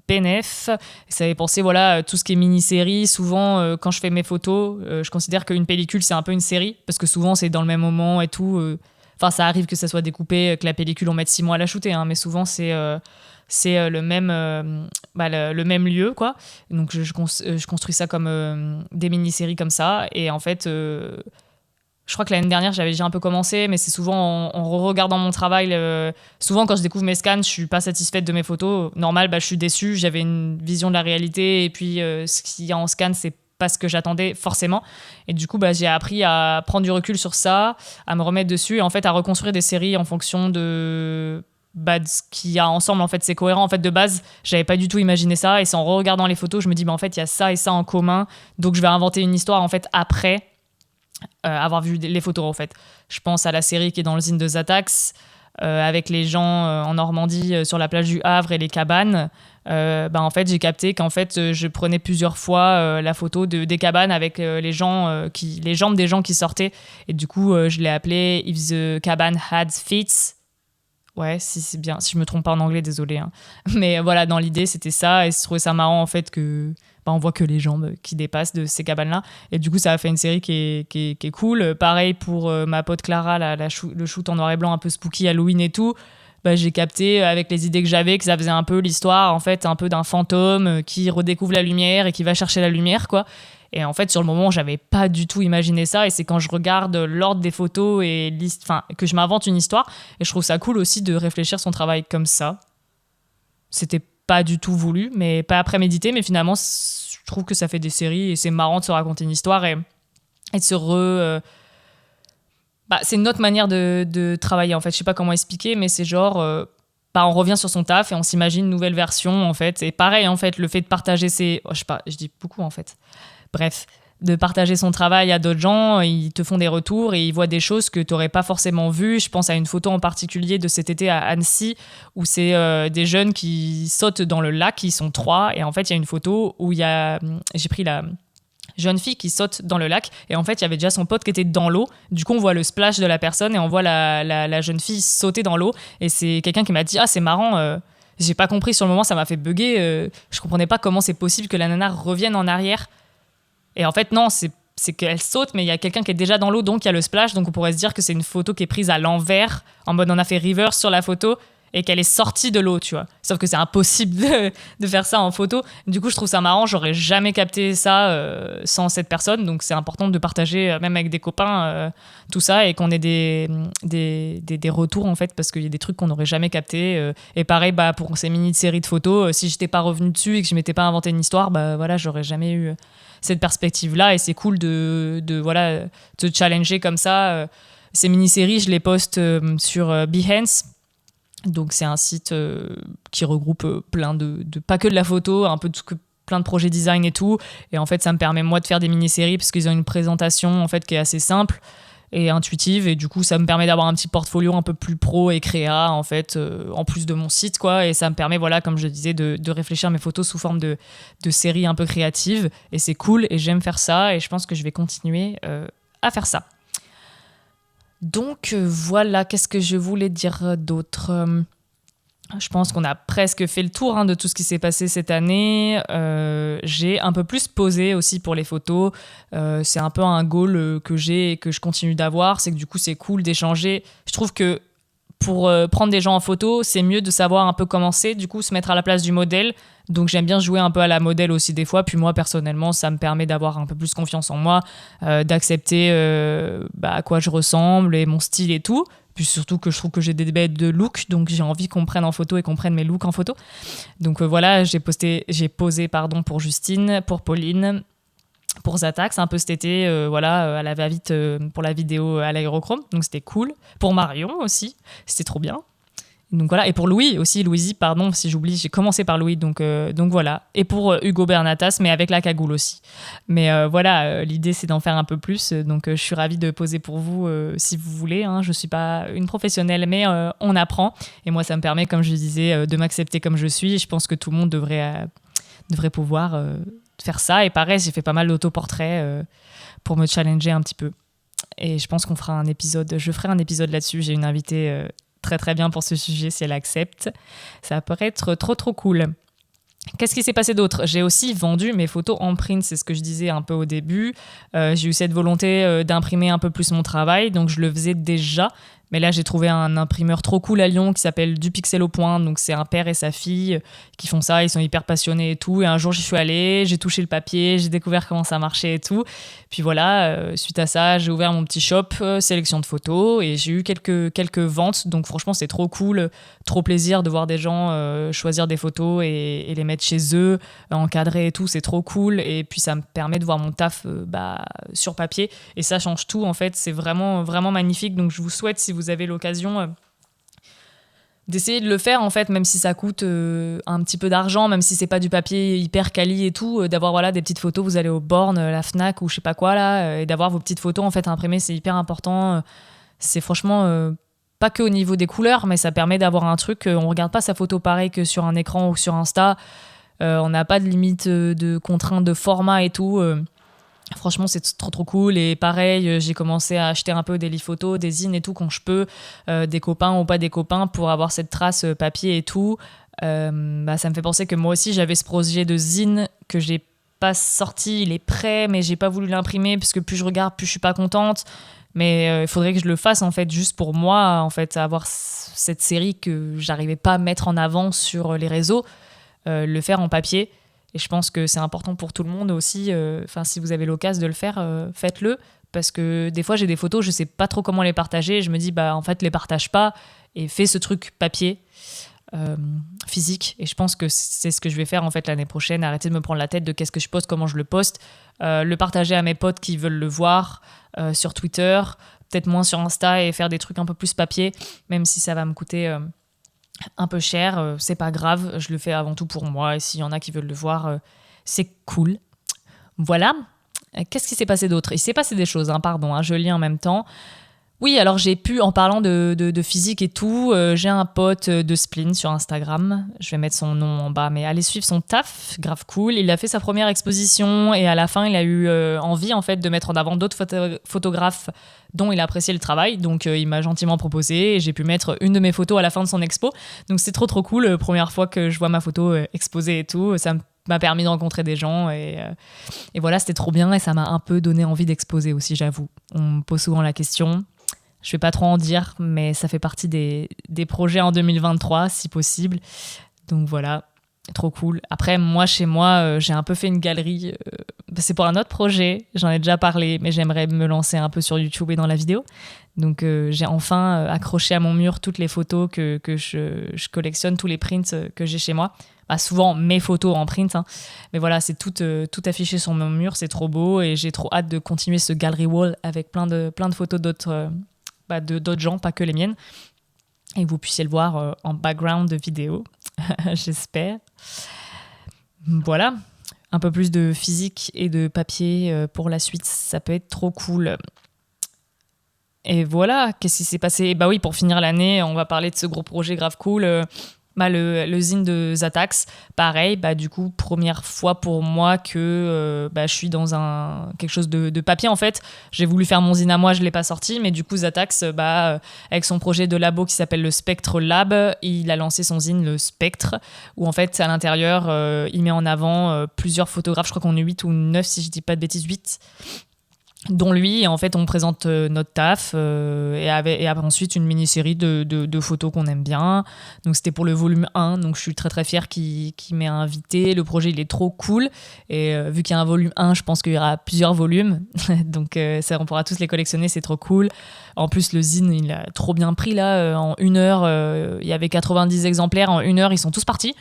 bénef. Ça avait pensé tout ce qui est mini-série. Souvent quand je fais mes photos, je considère qu'une pellicule c'est un peu une série parce que souvent c'est dans le même moment et tout. Ça arrive que ça soit découpé, que la pellicule on mette 6 mois à la shooter, hein, mais souvent c'est le même lieu, quoi. Donc je construis ça comme des mini-séries comme ça. Et en fait, je crois que l'année dernière j'avais déjà un peu commencé, mais c'est souvent en re-regardant mon travail. Souvent quand je découvre mes scans, je suis pas satisfaite de mes photos. Normal, je suis déçue. J'avais une vision de la réalité et puis ce qu'il y a en scan, c'est pas ce que j'attendais forcément. Et du coup, j'ai appris à prendre du recul sur ça, à me remettre dessus et en fait à reconstruire des séries en fonction de ce qu'il y a ensemble. En fait, c'est cohérent. En fait, de base, j'avais pas du tout imaginé ça et c'est en regardant les photos, je me dis, en fait, il y a ça et ça en commun. Donc, je vais inventer une histoire en fait après avoir vu les photos. En fait, je pense à la série qui est dans le zine de Zatax. Avec les gens en Normandie sur la plage du Havre et les cabanes, en fait j'ai capté qu'en fait je prenais plusieurs fois la photo des cabanes avec les jambes des gens qui sortaient et du coup je l'ai appelé If the Cabin Had Feet. Ouais, si c'est bien, si je me trompe pas en anglais, désolé, hein. Mais dans l'idée c'était ça et je trouvais ça marrant en fait que on voit que les jambes qui dépassent de ces cabanes-là. Et du coup, ça a fait une série qui est cool. Pareil pour ma pote Clara, le shoot en noir et blanc un peu spooky, Halloween et tout. J'ai capté avec les idées que j'avais que ça faisait un peu l'histoire, en fait, un peu d'un fantôme qui redécouvre la lumière et qui va chercher la lumière, quoi. Et en fait, sur le moment, j'avais pas du tout imaginé ça. Et c'est quand je regarde l'ordre des photos et que je m'invente une histoire. Et je trouve ça cool aussi de réfléchir son travail comme ça. C'était pas du tout voulu, mais pas prémédité, mais finalement je trouve que ça fait des séries et c'est marrant de se raconter une histoire et de se c'est une autre manière de travailler en fait. Je sais pas comment expliquer, mais c'est genre on revient sur son taf et on s'imagine une nouvelle version en fait. Et pareil en fait, le fait de partager je sais pas, je dis beaucoup en fait. Bref, de partager son travail à d'autres gens, ils te font des retours et ils voient des choses que tu n'aurais pas forcément vues. Je pense à une photo en particulier de cet été à Annecy où c'est des jeunes qui sautent dans le lac, ils sont 3 et en fait il y a une photo où j'ai pris la jeune fille qui saute dans le lac et en fait il y avait déjà son pote qui était dans l'eau. Du coup on voit le splash de la personne et on voit la jeune fille sauter dans l'eau et c'est quelqu'un qui m'a dit c'est marrant, j'ai pas compris sur le moment, ça m'a fait bugger, je comprenais pas comment c'est possible que la nana revienne en arrière. Et en fait, non, c'est qu'elle saute, mais il y a quelqu'un qui est déjà dans l'eau, donc il y a le splash. Donc on pourrait se dire que c'est une photo qui est prise à l'envers, en mode on a fait reverse sur la photo. et qu'elle est sortie de l'eau, tu vois. Sauf que c'est impossible de faire ça en photo. Du coup, je trouve ça marrant. J'aurais jamais capté ça sans cette personne. Donc, c'est important de partager, même avec des copains, tout ça et qu'on ait des retours, en fait, parce qu'il y a des trucs qu'on n'aurait jamais captés. Et pareil, pour ces mini-séries de photos, si j'étais pas revenue dessus et que je m'étais pas inventé une histoire, voilà, j'aurais jamais eu cette perspective-là. Et c'est cool de te challenger comme ça. Ces mini-séries, je les poste sur Behance. Donc, c'est un site qui regroupe plein pas que de la photo, un peu plein de projets design et tout. Et en fait, ça me permet, moi, de faire des mini-séries parce qu'ils ont une présentation, en fait, qui est assez simple et intuitive. Et du coup, ça me permet d'avoir un petit portfolio un peu plus pro et créa, en fait, en plus de mon site, quoi. Et ça me permet, voilà, comme je disais, de réfléchir mes photos sous forme de séries un peu créatives. Et c'est cool et j'aime faire ça. Et je pense que je vais continuer à faire ça. Donc voilà, qu'est-ce que je voulais dire d'autre ? Je pense qu'on a presque fait le tour de tout ce qui s'est passé cette année. J'ai un peu plus posé aussi pour les photos. C'est un peu un goal que j'ai et que je continue d'avoir. C'est que du coup, c'est cool d'échanger. Je trouve que pour prendre des gens en photo, c'est mieux de savoir un peu comment c'est, du coup, se mettre à la place du modèle. Donc, j'aime bien jouer un peu à la modèle aussi des fois. Puis moi, personnellement, ça me permet d'avoir un peu plus confiance en moi, d'accepter à quoi je ressemble et mon style et tout. Puis surtout que je trouve que j'ai des bêtes de look, donc j'ai envie qu'on me prenne en photo et qu'on prenne mes looks en photo. Donc voilà, j'ai posé pour Justine, pour Pauline, pour Zatax un peu cet été, à la va-vite pour la vidéo à l'aérochrome, donc c'était cool. Pour Marion aussi, c'était trop bien. Donc voilà, et pour Louis aussi, Louisie, pardon, si j'oublie, j'ai commencé par Louis, donc voilà. Et pour Hugo Bernatas, mais avec la cagoule aussi. Mais l'idée c'est d'en faire un peu plus, donc je suis ravie de poser pour vous si vous voulez. Je suis pas une professionnelle, mais on apprend. Et moi, ça me permet, comme je disais, de m'accepter comme je suis. Je pense que tout le monde devrait pouvoir faire ça. Et pareil, j'ai fait pas mal d'autoportraits pour me challenger un petit peu. Et je pense qu'on fera je ferai un épisode là-dessus. J'ai une invitée très très bien pour ce sujet si elle accepte. Ça pourrait être trop trop cool. Qu'est-ce qui s'est passé d'autre ? J'ai aussi vendu mes photos en print, c'est ce que je disais un peu au début. J'ai eu cette volonté d'imprimer un peu plus mon travail, donc je le faisais déjà. Mais là, j'ai trouvé un imprimeur trop cool à Lyon qui s'appelle Du Pixel au Point. Donc, c'est un père et sa fille qui font ça. Ils sont hyper passionnés et tout. Et un jour, j'y suis allée, j'ai touché le papier, j'ai découvert comment ça marchait et tout. Puis voilà, suite à ça, j'ai ouvert mon petit shop, sélection de photos. Et j'ai eu quelques ventes. Donc, franchement, c'est trop cool. Trop plaisir de voir des gens choisir des photos et les mettre chez eux, encadrées et tout. C'est trop cool. Et puis, ça me permet de voir mon taf sur papier. Et ça change tout, en fait. C'est vraiment, vraiment magnifique. Donc, je vous souhaite, si vous avez l'occasion d'essayer de le faire, en fait, même si ça coûte un petit peu d'argent, même si c'est pas du papier hyper quali et tout, d'avoir des petites photos. Vous allez au Born, la Fnac ou je sais pas quoi là, et d'avoir vos petites photos en fait imprimées, c'est hyper important. C'est franchement pas que au niveau des couleurs, mais ça permet d'avoir un truc. On regarde pas sa photo pareil que sur un écran ou sur Insta. On n'a pas de limite de contraintes de format et tout. Franchement, c'est trop trop cool. Et pareil, j'ai commencé à acheter un peu des livres photos, des zines et tout quand je peux, des copains ou pas des copains, pour avoir cette trace papier et tout. Ça me fait penser que moi aussi j'avais ce projet de zine que j'ai pas sorti. Il est prêt, mais j'ai pas voulu l'imprimer parce que plus je regarde, plus je suis pas contente. Mais il faudrait que je le fasse en fait, juste pour moi, en fait, avoir cette série que j'arrivais pas à mettre en avant sur les réseaux, le faire en papier. Et je pense que c'est important pour tout le monde aussi. Si vous avez l'occasion de le faire, faites-le. Parce que des fois, j'ai des photos, je sais pas trop comment les partager. Je me dis, en fait, les partage pas et fais ce truc papier, physique. Et je pense que c'est ce que je vais faire en fait l'année prochaine. Arrêter de me prendre la tête de qu'est-ce que je poste, comment je le poste. Le partager à mes potes qui veulent le voir sur Twitter, peut-être moins sur Insta, et faire des trucs un peu plus papier, même si ça va me coûter un peu cher, c'est pas grave, je le fais avant tout pour moi, et s'il y en a qui veulent le voir, c'est cool. Voilà. Qu'est-ce qui s'est passé d'autre ? Il s'est passé des choses, je lis en même temps. Oui, alors j'ai pu, en parlant de physique et tout, j'ai un pote de Spleen sur Instagram, je vais mettre son nom en bas, mais allez suivre son taf, grave cool. Il a fait sa première exposition et à la fin, il a eu envie en fait de mettre en avant d'autres photographes dont il appréciait le travail, donc il m'a gentiment proposé et j'ai pu mettre une de mes photos à la fin de son expo. Donc c'est trop trop cool, première fois que je vois ma photo exposée et tout, ça m'a permis de rencontrer des gens et voilà, c'était trop bien et ça m'a un peu donné envie d'exposer aussi, j'avoue. On me pose souvent la question. Je vais pas trop en dire, mais ça fait partie des projets en 2023, si possible. Donc voilà, trop cool. Après, moi, chez moi, j'ai un peu fait une galerie. C'est pour un autre projet, j'en ai déjà parlé, mais j'aimerais me lancer un peu sur YouTube et dans la vidéo. Donc j'ai enfin accroché à mon mur toutes les photos que je collectionne, tous les prints que j'ai chez moi. Bah, souvent mes photos en print, hein. Mais voilà, c'est tout affiché sur mon mur, c'est trop beau et j'ai trop hâte de continuer ce gallery wall avec plein de photos d'autres d'autres gens, pas que les miennes. Et que vous puissiez le voir en background de vidéo, j'espère. Voilà, un peu plus de physique et de papier pour la suite, ça peut être trop cool. Et voilà, qu'est-ce qui s'est passé ? Bah oui, pour finir l'année, on va parler de ce gros projet grave cool. Le zine de Zatax, pareil, du coup, première fois pour moi que je suis dans quelque chose de papier, en fait. J'ai voulu faire mon zine à moi, je ne l'ai pas sorti, mais du coup, Zatax, avec son projet de labo qui s'appelle le Spectre Lab, il a lancé son zine, le Spectre, où en fait, à l'intérieur, il met en avant plusieurs photographes, je crois qu'on est 8 ou 9, si je ne dis pas de bêtises, 8, dont lui, et en fait on présente notre taf et ensuite une mini-série de photos qu'on aime bien. Donc c'était pour le volume 1, donc je suis très très fière qu'il m'ait invité. Le projet il est trop cool et vu qu'il y a un volume 1, je pense qu'il y aura plusieurs volumes. Donc ça, on pourra tous les collectionner, c'est trop cool. En plus le zine il a trop bien pris là, en 1 heure, il y avait 90 exemplaires, en 1 heure ils sont tous partis.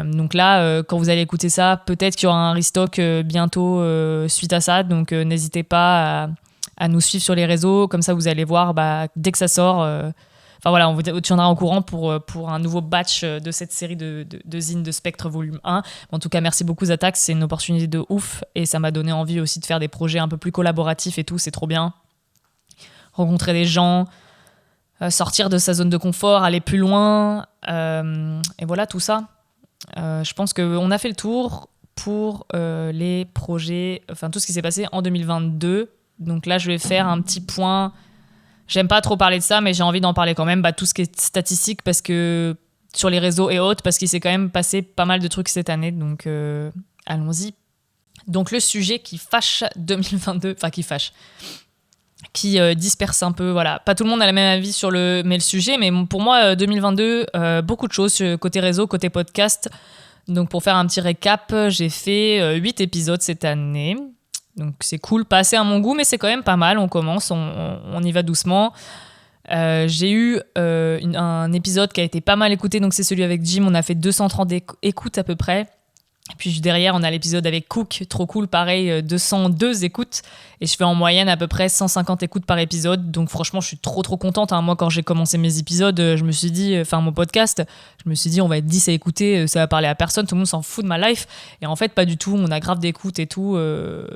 Donc là, quand vous allez écouter ça, peut-être qu'il y aura un restock bientôt suite à ça. Donc n'hésitez pas à nous suivre sur les réseaux. Comme ça, vous allez voir dès que ça sort. Enfin voilà, on vous tiendra au courant pour un nouveau batch de cette série de zines de Spectre volume 1. En tout cas, merci beaucoup Zatax. C'est une opportunité de ouf. Et ça m'a donné envie aussi de faire des projets un peu plus collaboratifs et tout. C'est trop bien. Rencontrer des gens, sortir de sa zone de confort, aller plus loin. Et voilà, tout ça. Je pense qu'on a fait le tour pour les projets, enfin tout ce qui s'est passé en 2022. Donc là, je vais faire un petit point. J'aime pas trop parler de ça, mais j'ai envie d'en parler quand même. Tout ce qui est statistique, parce que sur les réseaux et autres, parce qu'il s'est quand même passé pas mal de trucs cette année. Donc allons-y. Donc le sujet qui fâche 2022, enfin qui fâche, qui disperse un peu, voilà. Pas tout le monde a le même avis sur le sujet, mais pour moi, 2022, beaucoup de choses, côté réseau, côté podcast. Donc pour faire un petit récap, j'ai fait 8 épisodes cette année. Donc c'est cool, pas assez à mon goût, mais c'est quand même pas mal, on commence, on y va doucement. J'ai eu un épisode qui a été pas mal écouté, donc c'est celui avec Jim, on a fait 230 écoutes à peu près. Et puis derrière, on a l'épisode avec Cook, trop cool, pareil, 202 écoutes. Et je fais en moyenne à peu près 150 écoutes par épisode. Donc franchement, je suis trop contente. Moi, quand j'ai commencé mes épisodes, je me suis dit, mon podcast, je me suis dit, on va être 10 à écouter, ça va parler à personne, tout le monde s'en fout de ma life. Et en fait, pas du tout, on a grave d'écoutes et tout.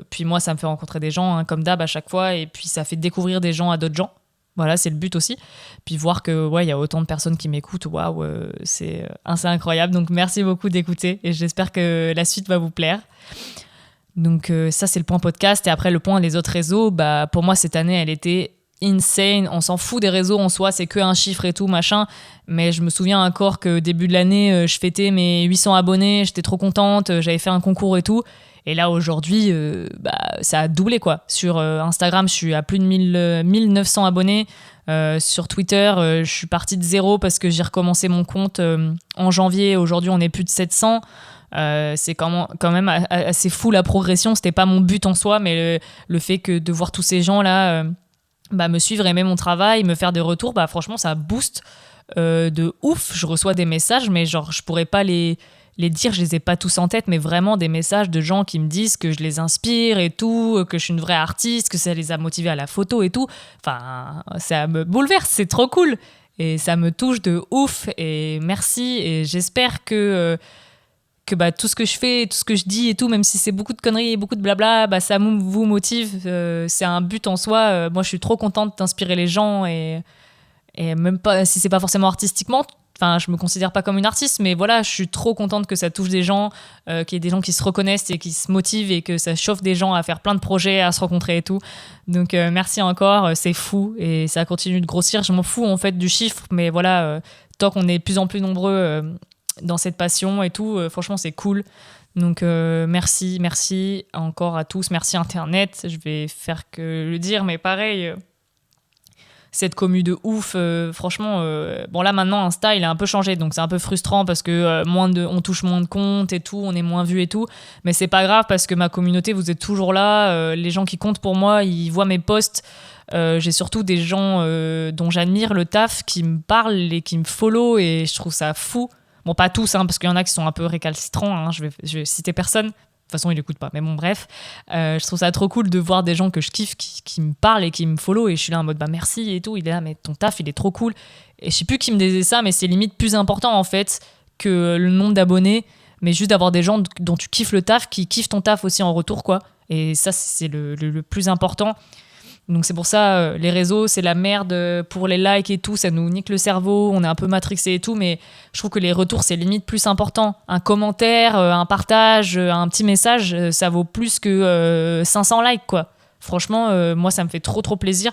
Puis moi, ça me fait rencontrer des gens, comme d'hab à chaque fois. Et puis ça fait découvrir des gens à d'autres gens. Voilà, c'est le but aussi. Puis voir que il y a autant de personnes qui m'écoutent, waouh, c'est incroyable. Donc merci beaucoup d'écouter et j'espère que la suite va vous plaire. Donc ça c'est le point podcast et après le point des autres réseaux, pour moi cette année elle était insane. On s'en fout des réseaux en soi, c'est que un chiffre et tout machin. Mais je me souviens encore que début de l'année, je fêtais mes 800 abonnés, j'étais trop contente, j'avais fait un concours et tout. Et là, aujourd'hui, ça a doublé, quoi. Sur Instagram, je suis à plus de 1900 abonnés. Sur Twitter, je suis partie de 0 parce que j'ai recommencé mon compte en janvier. Aujourd'hui, on est plus de 700. C'est quand même assez fou la progression. C'était pas mon but en soi, mais le fait que de voir tous ces gens-là me suivre, aimer mon travail, me faire des retours, franchement, ça booste de ouf. Je reçois des messages, mais genre, je pourrais pas les dire, je les ai pas tous en tête, mais vraiment des messages de gens qui me disent que je les inspire et tout, que je suis une vraie artiste, que ça les a motivés à la photo et tout. Enfin, ça me bouleverse, c'est trop cool. Et ça me touche de ouf. Et merci. Et j'espère que tout ce que je fais, tout ce que je dis et tout, même si c'est beaucoup de conneries et beaucoup de blabla, ça vous motive. C'est un but en soi. Moi, je suis trop contente d'inspirer les gens et même pas, si c'est pas forcément artistiquement. Enfin, je me considère pas comme une artiste, mais voilà, je suis trop contente que ça touche des gens, qu'il y ait des gens qui se reconnaissent et qui se motivent et que ça chauffe des gens à faire plein de projets, à se rencontrer et tout. Donc, merci encore, c'est fou et ça continue de grossir. Je m'en fous en fait du chiffre, mais voilà, tant qu'on est de plus en plus nombreux dans cette passion et tout, franchement, c'est cool. Donc, merci encore à tous. Merci Internet. Je vais faire que le dire, mais pareil. cette commu de ouf. Franchement, bon là maintenant Insta il a un peu changé, donc c'est un peu frustrant parce que on touche moins de comptes et tout, on est moins vu et tout, mais c'est pas grave parce que ma communauté, vous êtes toujours là. Les gens qui comptent pour moi, ils voient mes posts. J'ai surtout des gens dont j'admire le taf qui me parlent et qui me follow, et je trouve ça fou. Bon, pas tous, hein, parce qu'il y en a qui sont un peu récalcitrants, hein, je vais citer personne. De toute façon, il n'écoute pas. Mais bon, bref. Je trouve ça trop cool de voir des gens que je kiffe qui me parlent et qui me follow. Et je suis là en mode, bah merci et tout. Il est là, mais ton taf, il est trop cool. Et je sais plus qui me disait ça, mais c'est limite plus important, en fait, que le nombre d'abonnés. Mais juste d'avoir des gens dont tu kiffes le taf, qui kiffent ton taf aussi en retour, quoi. Et ça, c'est le plus important. Donc c'est pour ça, les réseaux, c'est la merde pour les likes et tout, ça nous nique le cerveau, on est un peu matrixé et tout, mais je trouve que les retours, c'est limite plus important. Un commentaire, un partage, un petit message, ça vaut plus que 500 likes, quoi. Franchement, moi, ça me fait trop, trop plaisir.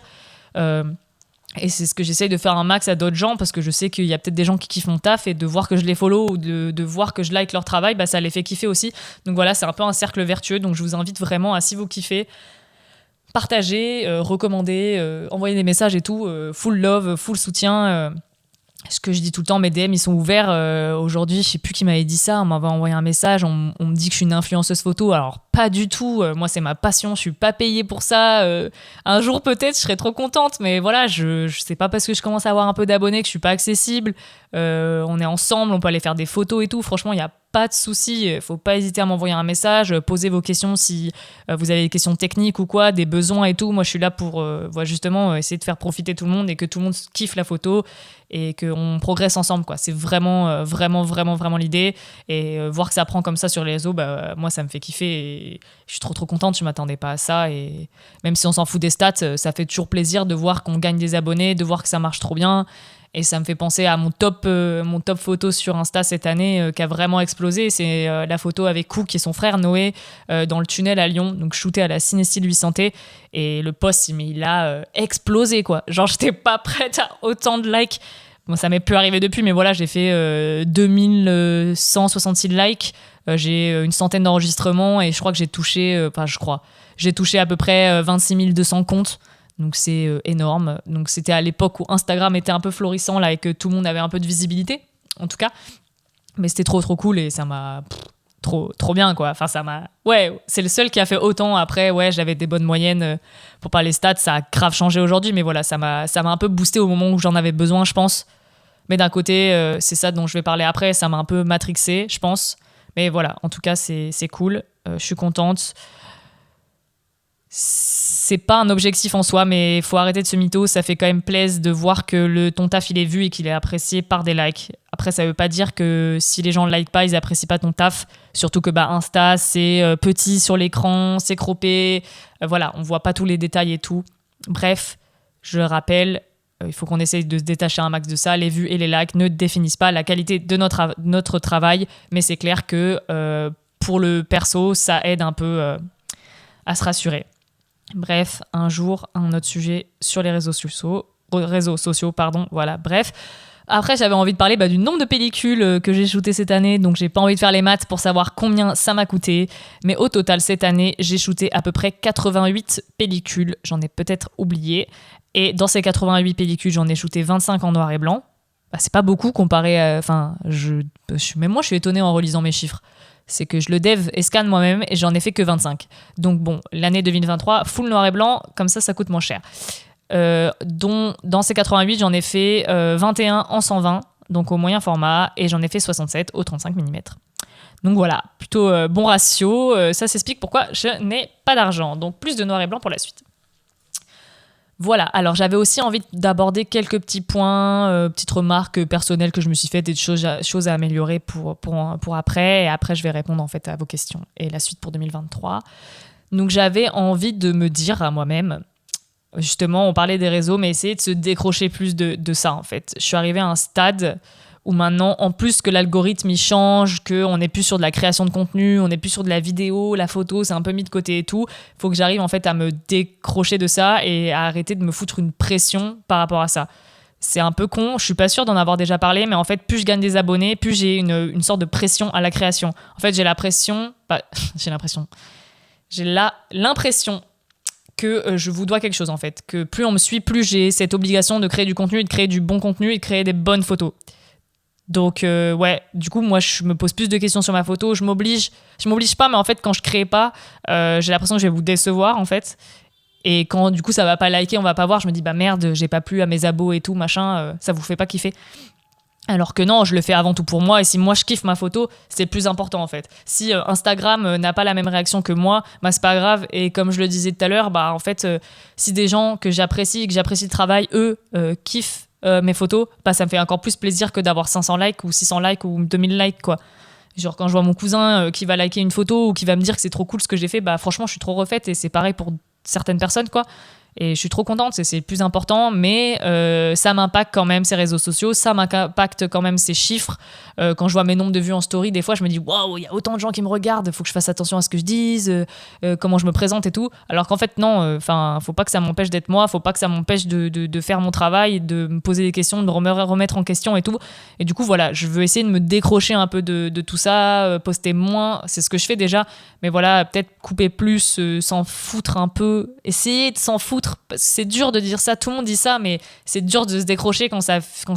Et c'est ce que j'essaye de faire un max à d'autres gens, parce que je sais qu'il y a peut-être des gens qui kiffent mon taf, et de voir que je les follow ou de voir que je like leur travail, bah, ça les fait kiffer aussi. Donc voilà, c'est un peu un cercle vertueux, donc je vous invite vraiment à, si vous kiffez, partager, recommander, envoyer des messages et tout, full love, full soutien. Ce que je dis tout le temps, mes DM ils sont ouverts. Aujourd'hui, je sais plus qui m'avait dit ça, on m'avait envoyé un message, on me dit que je suis une influenceuse photo. Alors pas du tout, moi c'est ma passion, je suis pas payée pour ça. Un jour peut-être je serais trop contente, mais voilà, je sais pas, parce que je commence à avoir un peu d'abonnés que je suis pas accessible. On est ensemble, on peut aller faire des photos et tout. Franchement, il y a pas de souci, faut pas hésiter à m'envoyer un message, posez vos questions si vous avez des questions techniques ou quoi, des besoins et tout. Moi je suis là pour justement essayer de faire profiter tout le monde et que tout le monde kiffe la photo et qu'on progresse ensemble, quoi. C'est vraiment vraiment l'idée, et voir que ça prend comme ça sur les réseaux, bah, moi ça me fait kiffer et je suis trop trop contente. Je m'attendais pas à ça, et même si on s'en fout des stats, ça fait toujours plaisir de voir qu'on gagne des abonnés, de voir que ça marche trop bien. Et ça me fait penser à mon top photo sur Insta cette année, qui a vraiment explosé. C'est la photo avec Cook et son frère Noé dans le tunnel à Lyon, donc shooté à la Cinestyle 8 Santé. Et le post, il a explosé, quoi. Genre, j'étais pas prête à autant de likes. Bon, ça m'est plus arrivé depuis, mais voilà, j'ai fait 2166 likes. J'ai une centaine d'enregistrements, et je crois que j'ai touché, j'ai touché à peu près 26 200 comptes. Donc c'est énorme. Donc c'était à l'époque où Instagram était un peu florissant, là, et que tout le monde avait un peu de visibilité, en tout cas. Mais c'était trop trop cool, et ça m'a trop bien, quoi. Enfin, ça m'a... Ouais, c'est le seul qui a fait autant. Après, ouais, j'avais des bonnes moyennes. Pour pas les stats, ça a grave changé aujourd'hui, mais voilà, ça m'a un peu boosté au moment où j'en avais besoin, je pense. Mais d'un côté, c'est ça dont je vais parler après, ça m'a un peu matrixé, je pense. Mais voilà, en tout cas, c'est cool. Je suis contente. C'est pas un objectif en soi, mais il faut arrêter de se mytho. Ça fait quand même plaisir de voir que ton taf il est vu et qu'il est apprécié par des likes. Après, ça veut pas dire que si les gens ne like pas, ils apprécient pas ton taf. Surtout que Insta, c'est petit sur l'écran, c'est croppé. Voilà, on voit pas tous les détails et tout. Bref, je le rappelle, il faut qu'on essaye de se détacher un max de ça. Les vues et les likes ne définissent pas la qualité de notre travail, mais c'est clair que pour le perso, ça aide un peu à se rassurer. Bref, un jour, un autre sujet sur les réseaux sociaux, voilà, bref. Après, j'avais envie de parler du nombre de pellicules que j'ai shootées cette année, donc j'ai pas envie de faire les maths pour savoir combien ça m'a coûté, mais au total, cette année, j'ai shooté à peu près 88 pellicules, j'en ai peut-être oublié, et dans ces 88 pellicules, j'en ai shooté 25 en noir et blanc. C'est pas beaucoup comparé à... même moi, je suis étonnée en relisant mes chiffres. C'est que je le dev et scanne moi-même, et j'en ai fait que 25. Donc bon, l'année 2023, full noir et blanc, comme ça coûte moins cher. Dont dans ces 88, j'en ai fait 21 en 120, donc au moyen format, et j'en ai fait 67 au 35 mm. Donc voilà, plutôt bon ratio. Ça s'explique pourquoi je n'ai pas d'argent. Donc plus de noir et blanc pour la suite. Voilà, alors j'avais aussi envie d'aborder quelques petits points, petites remarques personnelles que je me suis faites, des choses à améliorer pour après, et après je vais répondre en fait à vos questions et la suite pour 2023. Donc j'avais envie de me dire à moi-même, justement on parlait des réseaux, mais essayer de se décrocher plus de ça en fait. Je suis arrivée à un stade où maintenant, en plus que l'algorithme il change, qu'on n'est plus sur de la création de contenu, on n'est plus sur de la vidéo, la photo, c'est un peu mis de côté et tout, il faut que j'arrive en fait à me décrocher de ça et à arrêter de me foutre une pression par rapport à ça. C'est un peu con, je suis pas sûre d'en avoir déjà parlé, mais en fait, plus je gagne des abonnés, plus j'ai une sorte de pression à la création. En fait, j'ai l'impression que je vous dois quelque chose en fait. Que plus on me suit, plus j'ai cette obligation de créer du contenu, et de créer du bon contenu et de créer des bonnes photos. Donc ouais, du coup moi je me pose plus de questions sur ma photo, je m'oblige pas, mais en fait quand je crée pas, j'ai l'impression que je vais vous décevoir en fait. Et quand du coup ça va pas liker, on va pas voir, je me dis bah merde, j'ai pas plu à mes abos et tout machin, ça vous fait pas kiffer. Alors que non, je le fais avant tout pour moi, et si moi je kiffe ma photo, c'est le plus important en fait. Si Instagram n'a pas la même réaction que moi, bah c'est pas grave, et comme je le disais tout à l'heure, bah en fait si des gens que j'apprécie le travail, eux kiffent mes photos, bah ça me fait encore plus plaisir que d'avoir 500 likes ou 600 likes ou 2000 likes quoi. Genre quand je vois mon cousin qui va liker une photo ou qui va me dire que c'est trop cool ce que j'ai fait, bah franchement je suis trop refaite, et c'est pareil pour certaines personnes quoi. Et je suis trop contente, c'est le plus important, mais ça m'impacte quand même ces réseaux sociaux, ça m'impacte quand même ces chiffres. Quand je vois mes nombres de vues en story, des fois je me dis waouh, il y a autant de gens qui me regardent, faut que je fasse attention à ce que je dise, comment je me présente et tout. Alors qu'en fait non, faut pas que ça m'empêche d'être moi, faut pas que ça m'empêche de faire mon travail, de me poser des questions, de me remettre en question et tout. Et du coup voilà, je veux essayer de me décrocher un peu de tout ça, poster moins, c'est ce que je fais déjà, mais voilà, peut-être couper plus, s'en foutre un peu, essayer de s'en foutre. C'est dur de dire ça, tout le monde dit ça, mais c'est dur de se décrocher quand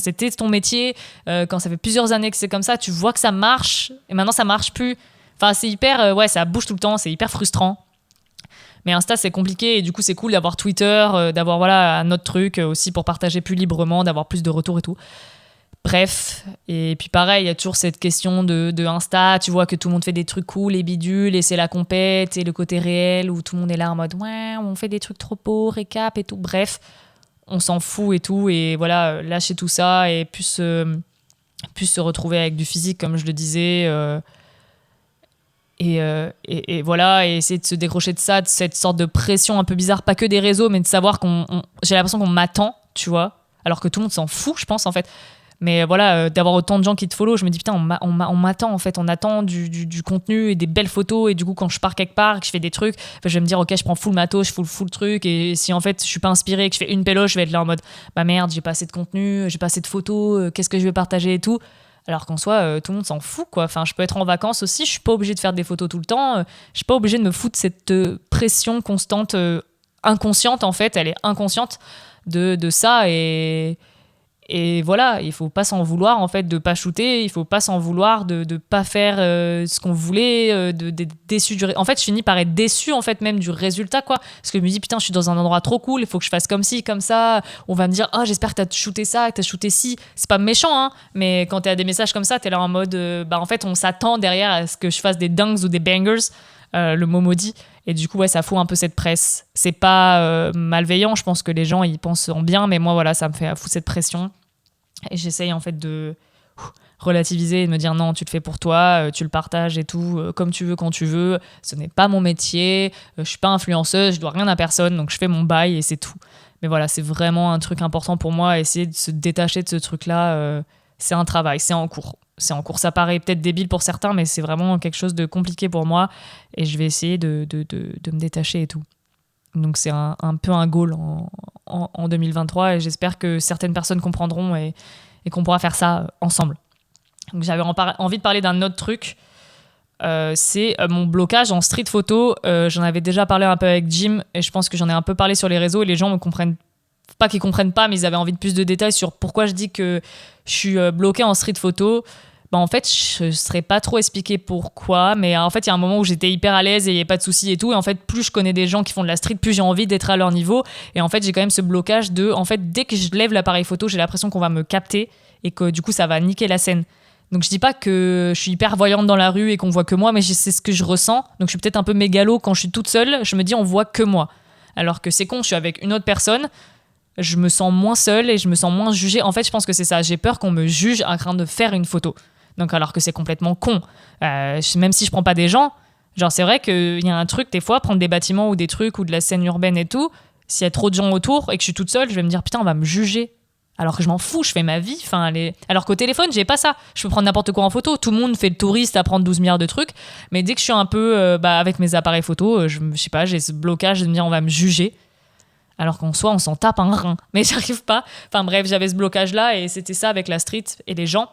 c'était ton métier, quand ça fait plusieurs années que c'est comme ça, tu vois que ça marche et maintenant ça marche plus. Enfin, c'est hyper, ouais, ça bouge tout le temps, c'est hyper frustrant. Mais Insta c'est compliqué, et du coup c'est cool d'avoir Twitter, d'avoir voilà un autre truc aussi pour partager plus librement, d'avoir plus de retours et tout. Bref, et puis pareil, il y a toujours cette question de Insta, tu vois que tout le monde fait des trucs cool et bidules, et c'est la compète et le côté réel où tout le monde est là en mode ouais, on fait des trucs trop beaux, récap et tout. Bref, on s'en fout et tout, et voilà, lâcher tout ça et plus se retrouver avec du physique comme je le disais, et voilà, et essayer de se décrocher de ça, de cette sorte de pression un peu bizarre, pas que des réseaux, mais de savoir j'ai l'impression qu'on m'attend, tu vois, alors que tout le monde s'en fout, je pense en fait. Mais voilà, d'avoir autant de gens qui te follow, je me dis putain, on m'attend en fait, on attend du contenu et des belles photos, et du coup quand je pars quelque part, que je fais des trucs, je vais me dire ok, je prends full matos, je full truc, et si en fait je suis pas inspirée, que je fais une péloche, je vais être là en mode bah merde, j'ai pas assez de contenu, j'ai pas assez de photos, qu'est-ce que je vais partager et tout. Alors qu'en soi, tout le monde s'en fout quoi. Enfin, je peux être en vacances aussi, je suis pas obligée de faire des photos tout le temps, je suis pas obligée de me foutre cette pression constante, inconsciente en fait, elle est inconsciente de ça, et voilà, il faut pas s'en vouloir en fait de pas shooter, il faut pas s'en vouloir de pas faire ce qu'on voulait, d'être déçu en fait je finis par être déçu en fait même du résultat quoi, parce que je me dis putain, je suis dans un endroit trop cool, il faut que je fasse comme ci comme ça, on va me dire ah, j'espère que t'as shooté ça, que t'as shooté ci, c'est pas méchant hein, mais quand t'as des messages comme ça, t'es là en mode bah en fait on s'attend derrière à ce que je fasse des dunks ou des bangers, le mot maudit. Et du coup, ouais, ça fout un peu cette presse. C'est pas malveillant, je pense que les gens ils pensent en bien, mais moi, voilà, ça me fait foutre cette pression. Et j'essaye en fait de relativiser et de me dire non, tu le fais pour toi, tu le partages et tout, comme tu veux, quand tu veux. Ce n'est pas mon métier, je suis pas influenceuse, je dois rien à personne, donc je fais mon bail et c'est tout. Mais voilà, c'est vraiment un truc important pour moi, essayer de se détacher de ce truc-là. C'est un travail, c'est en cours. Ça paraît peut-être débile pour certains, mais c'est vraiment quelque chose de compliqué pour moi, et je vais essayer de me détacher et tout. Donc c'est un peu un goal en 2023, et j'espère que certaines personnes comprendront et qu'on pourra faire ça ensemble. Donc j'avais envie de parler d'un autre truc, c'est mon blocage en street photo. J'en avais déjà parlé un peu avec Jim, et je pense que j'en ai un peu parlé sur les réseaux, et les gens me comprennent pas, qu'ils comprennent pas, mais ils avaient envie de plus de détails sur pourquoi je dis que je suis bloquée en street photo. Bah en fait, je ne saurais pas trop expliquer pourquoi, mais en fait, il y a un moment où j'étais hyper à l'aise et il n'y avait pas de soucis et tout. Et en fait, plus je connais des gens qui font de la street, plus j'ai envie d'être à leur niveau. Et en fait, j'ai quand même ce blocage en fait, dès que je lève l'appareil photo, j'ai l'impression qu'on va me capter et que du coup, ça va niquer la scène. Donc, je dis pas que je suis hyper voyante dans la rue et qu'on voit que moi, mais c'est ce que je ressens. Donc, je suis peut-être un peu mégalo quand je suis toute seule. Je me dis, on voit que moi. Alors que c'est con, je suis avec une autre personne. Je me sens moins seule et je me sens moins jugée. En fait, je pense que c'est ça. J'ai peur qu'on me juge en train de faire une photo. Donc, alors que c'est complètement con. Même si je prends pas des gens, genre c'est vrai qu'il y a un truc, des fois, prendre des bâtiments ou des trucs ou de la scène urbaine et tout, s'il y a trop de gens autour et que je suis toute seule, je vais me dire putain, on va me juger. Alors que je m'en fous, je fais ma vie. Alors qu'au téléphone, j'ai pas ça. Je peux prendre n'importe quoi en photo. Tout le monde fait le touriste à prendre 12 milliards de trucs. Mais dès que je suis un peu avec mes appareils photo, je sais pas, j'ai ce blocage de me dire on va me juger. Alors qu'en soi, on s'en tape un rein. Mais j'arrive pas. Enfin bref, j'avais ce blocage-là, et c'était ça avec la street et les gens.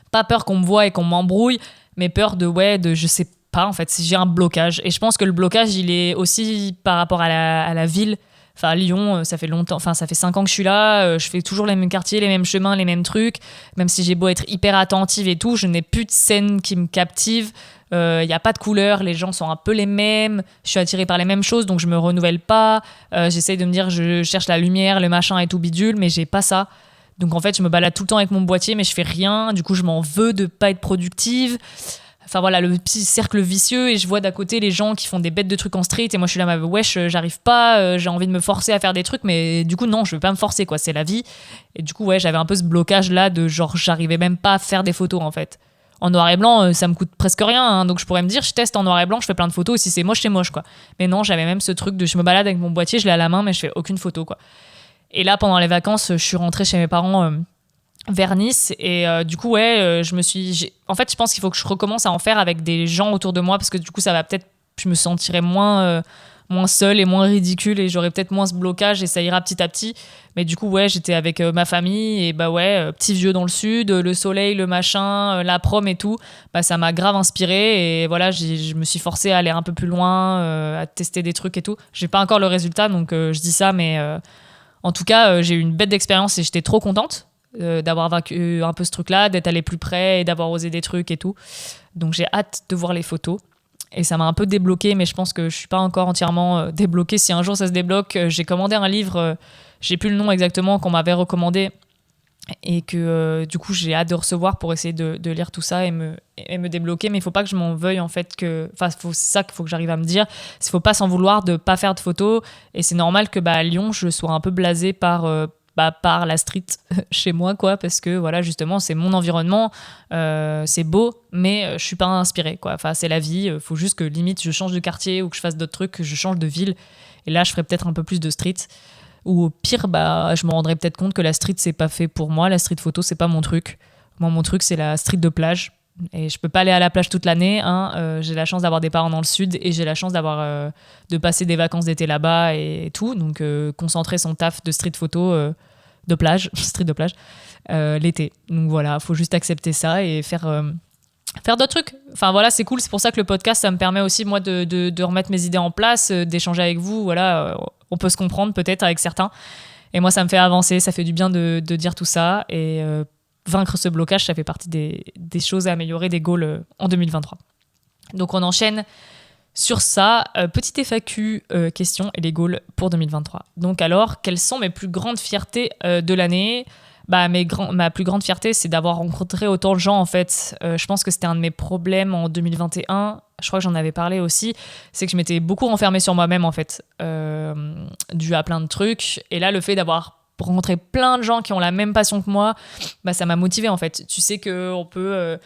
Pas peur qu'on me voie et qu'on m'embrouille, mais peur de je sais pas en fait, j'ai un blocage. Et je pense que le blocage, il est aussi par rapport à la ville. Enfin, Lyon, ça fait longtemps, enfin, ça fait 5 ans que je suis là, je fais toujours les mêmes quartiers, les mêmes chemins, les mêmes trucs. Même si j'ai beau être hyper attentive et tout, je n'ai plus de scène qui me captive. Il n'y a pas de couleurs, les gens sont un peu les mêmes, je suis attirée par les mêmes choses, donc je me renouvelle pas. J'essaye de me dire, je cherche la lumière, le machin et tout bidule, mais j'ai pas ça. Donc en fait, je me balade tout le temps avec mon boîtier, mais je fais rien. Du coup, je m'en veux de pas être productive. Enfin voilà, le petit cercle vicieux, et je vois d'à côté les gens qui font des bêtes de trucs en street, et moi je suis là, wesh, j'arrive pas, j'ai envie de me forcer à faire des trucs, mais du coup non, je veux pas me forcer, quoi, c'est la vie. Et du coup, ouais, j'avais un peu ce blocage là de genre, j'arrivais même pas à faire des photos en fait. En noir et blanc, ça me coûte presque rien, hein, donc je pourrais me dire, je teste en noir et blanc, je fais plein de photos, et si c'est moche, quoi. Mais non, j'avais même ce truc de je me balade avec mon boîtier, je l'ai à la main, mais je fais aucune photo, quoi. Et là, pendant les vacances, je suis rentrée chez mes parents vers Nice, et du coup en fait je pense qu'il faut que je recommence à en faire avec des gens autour de moi, parce que du coup ça va peut-être, je me sentirai moins seule et moins ridicule, et j'aurai peut-être moins ce blocage, et ça ira petit à petit. Mais du coup ouais, j'étais avec ma famille, et bah ouais, petit vieux dans le sud, le soleil, le machin, la prom et tout, bah ça m'a grave inspiré, et voilà, je me suis forcée à aller un peu plus loin, à tester des trucs et tout. J'ai pas encore le résultat, donc je dis ça, mais en tout cas j'ai eu une bête d'expérience, et j'étais trop contente d'avoir vaincu un peu ce truc-là, d'être allé plus près et d'avoir osé des trucs et tout. Donc j'ai hâte de voir les photos. Et ça m'a un peu débloqué, mais je pense que je suis pas encore entièrement débloquée. Si un jour ça se débloque, j'ai commandé un livre, j'ai plus le nom exactement, qu'on m'avait recommandé, et que du coup j'ai hâte de recevoir pour essayer de lire tout ça et me débloquer. Mais il faut pas que je m'en veuille en fait, c'est ça qu'il faut que j'arrive à me dire. Il faut pas s'en vouloir de pas faire de photos, et c'est normal que à Lyon je sois un peu blasée par la street chez moi, quoi, parce que voilà, justement c'est mon environnement, c'est beau, mais je suis pas inspirée, quoi. Enfin, c'est la vie, faut juste que limite je change de quartier, ou que je fasse d'autres trucs, que je change de ville, et là je ferai peut-être un peu plus de street, ou au pire je me rendrai peut-être compte que la street c'est pas fait pour moi, la street photo c'est pas mon truc. Moi mon truc c'est la street de plage, et je peux pas aller à la plage toute l'année, hein. J'ai la chance d'avoir des parents dans le sud, et j'ai la chance de passer des vacances d'été là-bas et tout, donc concentrer son taf de street photo de plage, street de plage, l'été. Donc voilà, faut juste accepter ça et faire d'autres trucs. Enfin voilà, c'est cool, c'est pour ça que le podcast, ça me permet aussi moi de remettre mes idées en place, d'échanger avec vous. Voilà, on peut se comprendre peut-être avec certains, et moi ça me fait avancer, ça fait du bien de dire tout ça, et vaincre ce blocage, ça fait partie des choses à améliorer, des goals en 2023. Donc on enchaîne sur ça. Petite FAQ question et les goals pour 2023. Donc alors, quelles sont mes plus grandes fiertés de l'année ? Ma plus grande fierté, c'est d'avoir rencontré autant de gens, en fait. Je pense que c'était un de mes problèmes en 2021. Je crois que j'en avais parlé aussi. C'est que je m'étais beaucoup renfermée sur moi-même, en fait, dû à plein de trucs. Et là, le fait d'avoir rencontré plein de gens qui ont la même passion que moi, ça m'a motivée, en fait. Tu sais qu'on peut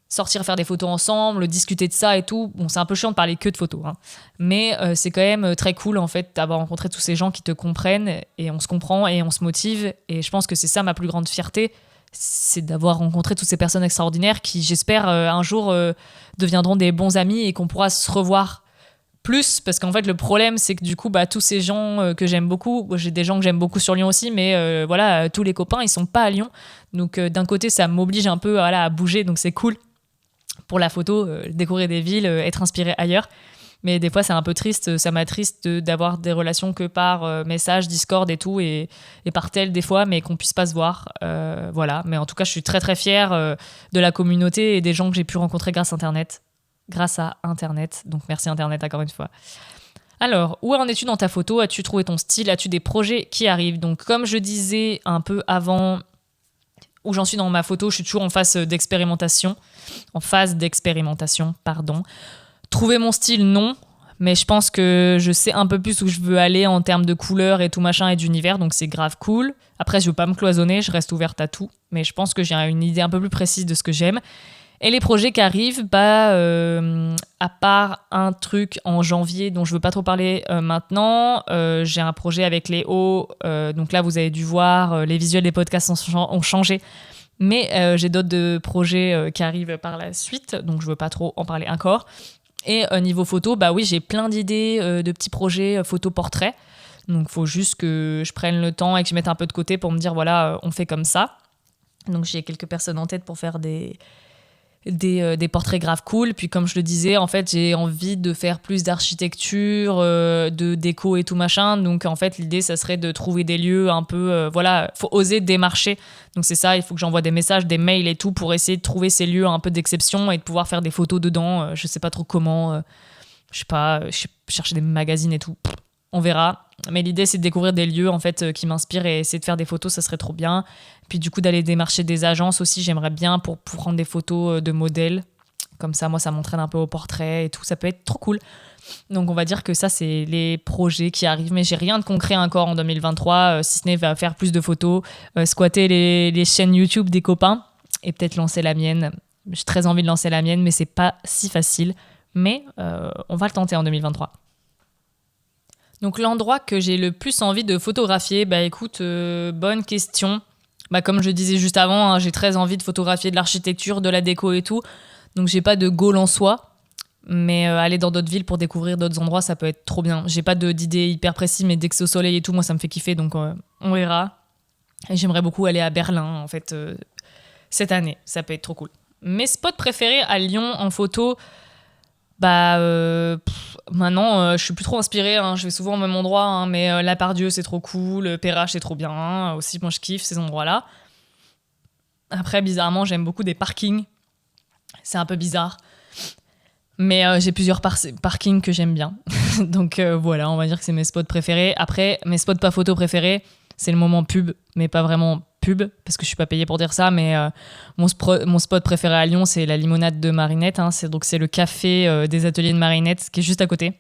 sortir faire des photos ensemble, discuter de ça et tout. Bon, c'est un peu chiant de parler que de photos, hein. Mais c'est quand même très cool, en fait, d'avoir rencontré tous ces gens qui te comprennent, et on se comprend et on se motive. Et je pense que c'est ça ma plus grande fierté, c'est d'avoir rencontré toutes ces personnes extraordinaires qui, j'espère, un jour deviendront des bons amis, et qu'on pourra se revoir plus, parce qu'en fait le problème c'est que du coup tous ces gens que j'aime beaucoup, j'ai des gens que j'aime beaucoup sur Lyon aussi, mais voilà, tous les copains ils sont pas à Lyon, donc d'un côté ça m'oblige un peu voilà, à bouger, donc c'est cool pour la photo, découvrir des villes, être inspiré ailleurs. Mais des fois c'est un peu triste, ça m'attriste d'avoir des relations que par message, Discord et tout, et par tel des fois, mais qu'on puisse pas se voir, voilà. Mais en tout cas je suis très très fière de la communauté et des gens que j'ai pu rencontrer grâce à Internet. Donc merci Internet encore une fois. Alors, où en es-tu dans ta photo ? As-tu trouvé ton style ? As-tu des projets qui arrivent ? Donc comme je disais un peu avant, où j'en suis dans ma photo, je suis toujours en phase d'expérimentation. Trouver mon style, non. Mais je pense que je sais un peu plus où je veux aller en termes de couleurs et tout machin et d'univers, donc c'est grave cool. Après, je veux pas me cloisonner, je reste ouverte à tout. Mais je pense que j'ai une idée un peu plus précise de ce que j'aime. Et les projets qui arrivent, à part un truc en janvier dont je veux pas trop parler maintenant, j'ai un projet avec Léo. Donc là, vous avez dû voir, les visuels des podcasts ont changé. Mais j'ai d'autres projets qui arrivent par la suite, donc je veux pas trop en parler encore. Et niveau photo, oui, j'ai plein d'idées de petits projets photo-portrait. Donc il faut juste que je prenne le temps et que je mette un peu de côté pour me dire, voilà, on fait comme ça. Donc j'ai quelques personnes en tête pour faire des des portraits graves cool. Puis comme je le disais, en fait, j'ai envie de faire plus d'architecture, de déco et tout machin. Donc en fait, l'idée, ça serait de trouver des lieux un peu... faut oser démarcher. Donc c'est ça, il faut que j'envoie des messages, des mails et tout pour essayer de trouver ces lieux un peu d'exception et de pouvoir faire des photos dedans. Je sais pas trop comment. Je sais pas, chercher des magazines et tout. On verra. Mais l'idée, c'est de découvrir des lieux en fait qui m'inspirent et essayer de faire des photos, ça serait trop bien. Puis du coup, d'aller démarcher des agences aussi, j'aimerais bien pour prendre des photos de modèles. Comme ça, moi, ça m'entraîne un peu au portrait et tout. Ça peut être trop cool. Donc, on va dire que ça, c'est les projets qui arrivent. Mais j'ai rien de concret encore en 2023, si ce n'est faire plus de photos, squatter les chaînes YouTube des copains et peut-être lancer la mienne. J'ai très envie de lancer la mienne, mais c'est pas si facile. Mais on va le tenter en 2023. Donc l'endroit que j'ai le plus envie de photographier, écoute, bonne question. Comme je disais juste avant, hein, j'ai très envie de photographier de l'architecture, de la déco et tout. Donc j'ai pas de goal en soi, mais aller dans d'autres villes pour découvrir d'autres endroits, ça peut être trop bien. J'ai pas d'idée hyper précise, mais dès que c'est au soleil et tout, moi ça me fait kiffer, donc on verra. Et j'aimerais beaucoup aller à Berlin, en fait, cette année. Ça peut être trop cool. Mes spots préférés à Lyon en photo... maintenant je suis plus trop inspirée, hein, je vais souvent au même endroit, hein, mais La Part-Dieu c'est trop cool, Perrache c'est trop bien, hein, aussi moi je kiffe ces endroits là. Après bizarrement j'aime beaucoup des parkings, c'est un peu bizarre, mais j'ai plusieurs parkings que j'aime bien. Donc voilà, on va dire que c'est mes spots préférés. Après mes spots pas photo préférés, c'est le moment pub, mais pas vraiment pub parce que je suis pas payée pour dire ça, mais mon spot préféré à Lyon, c'est la limonade de Marinette, hein. C'est le café des ateliers de Marinette qui est juste à côté.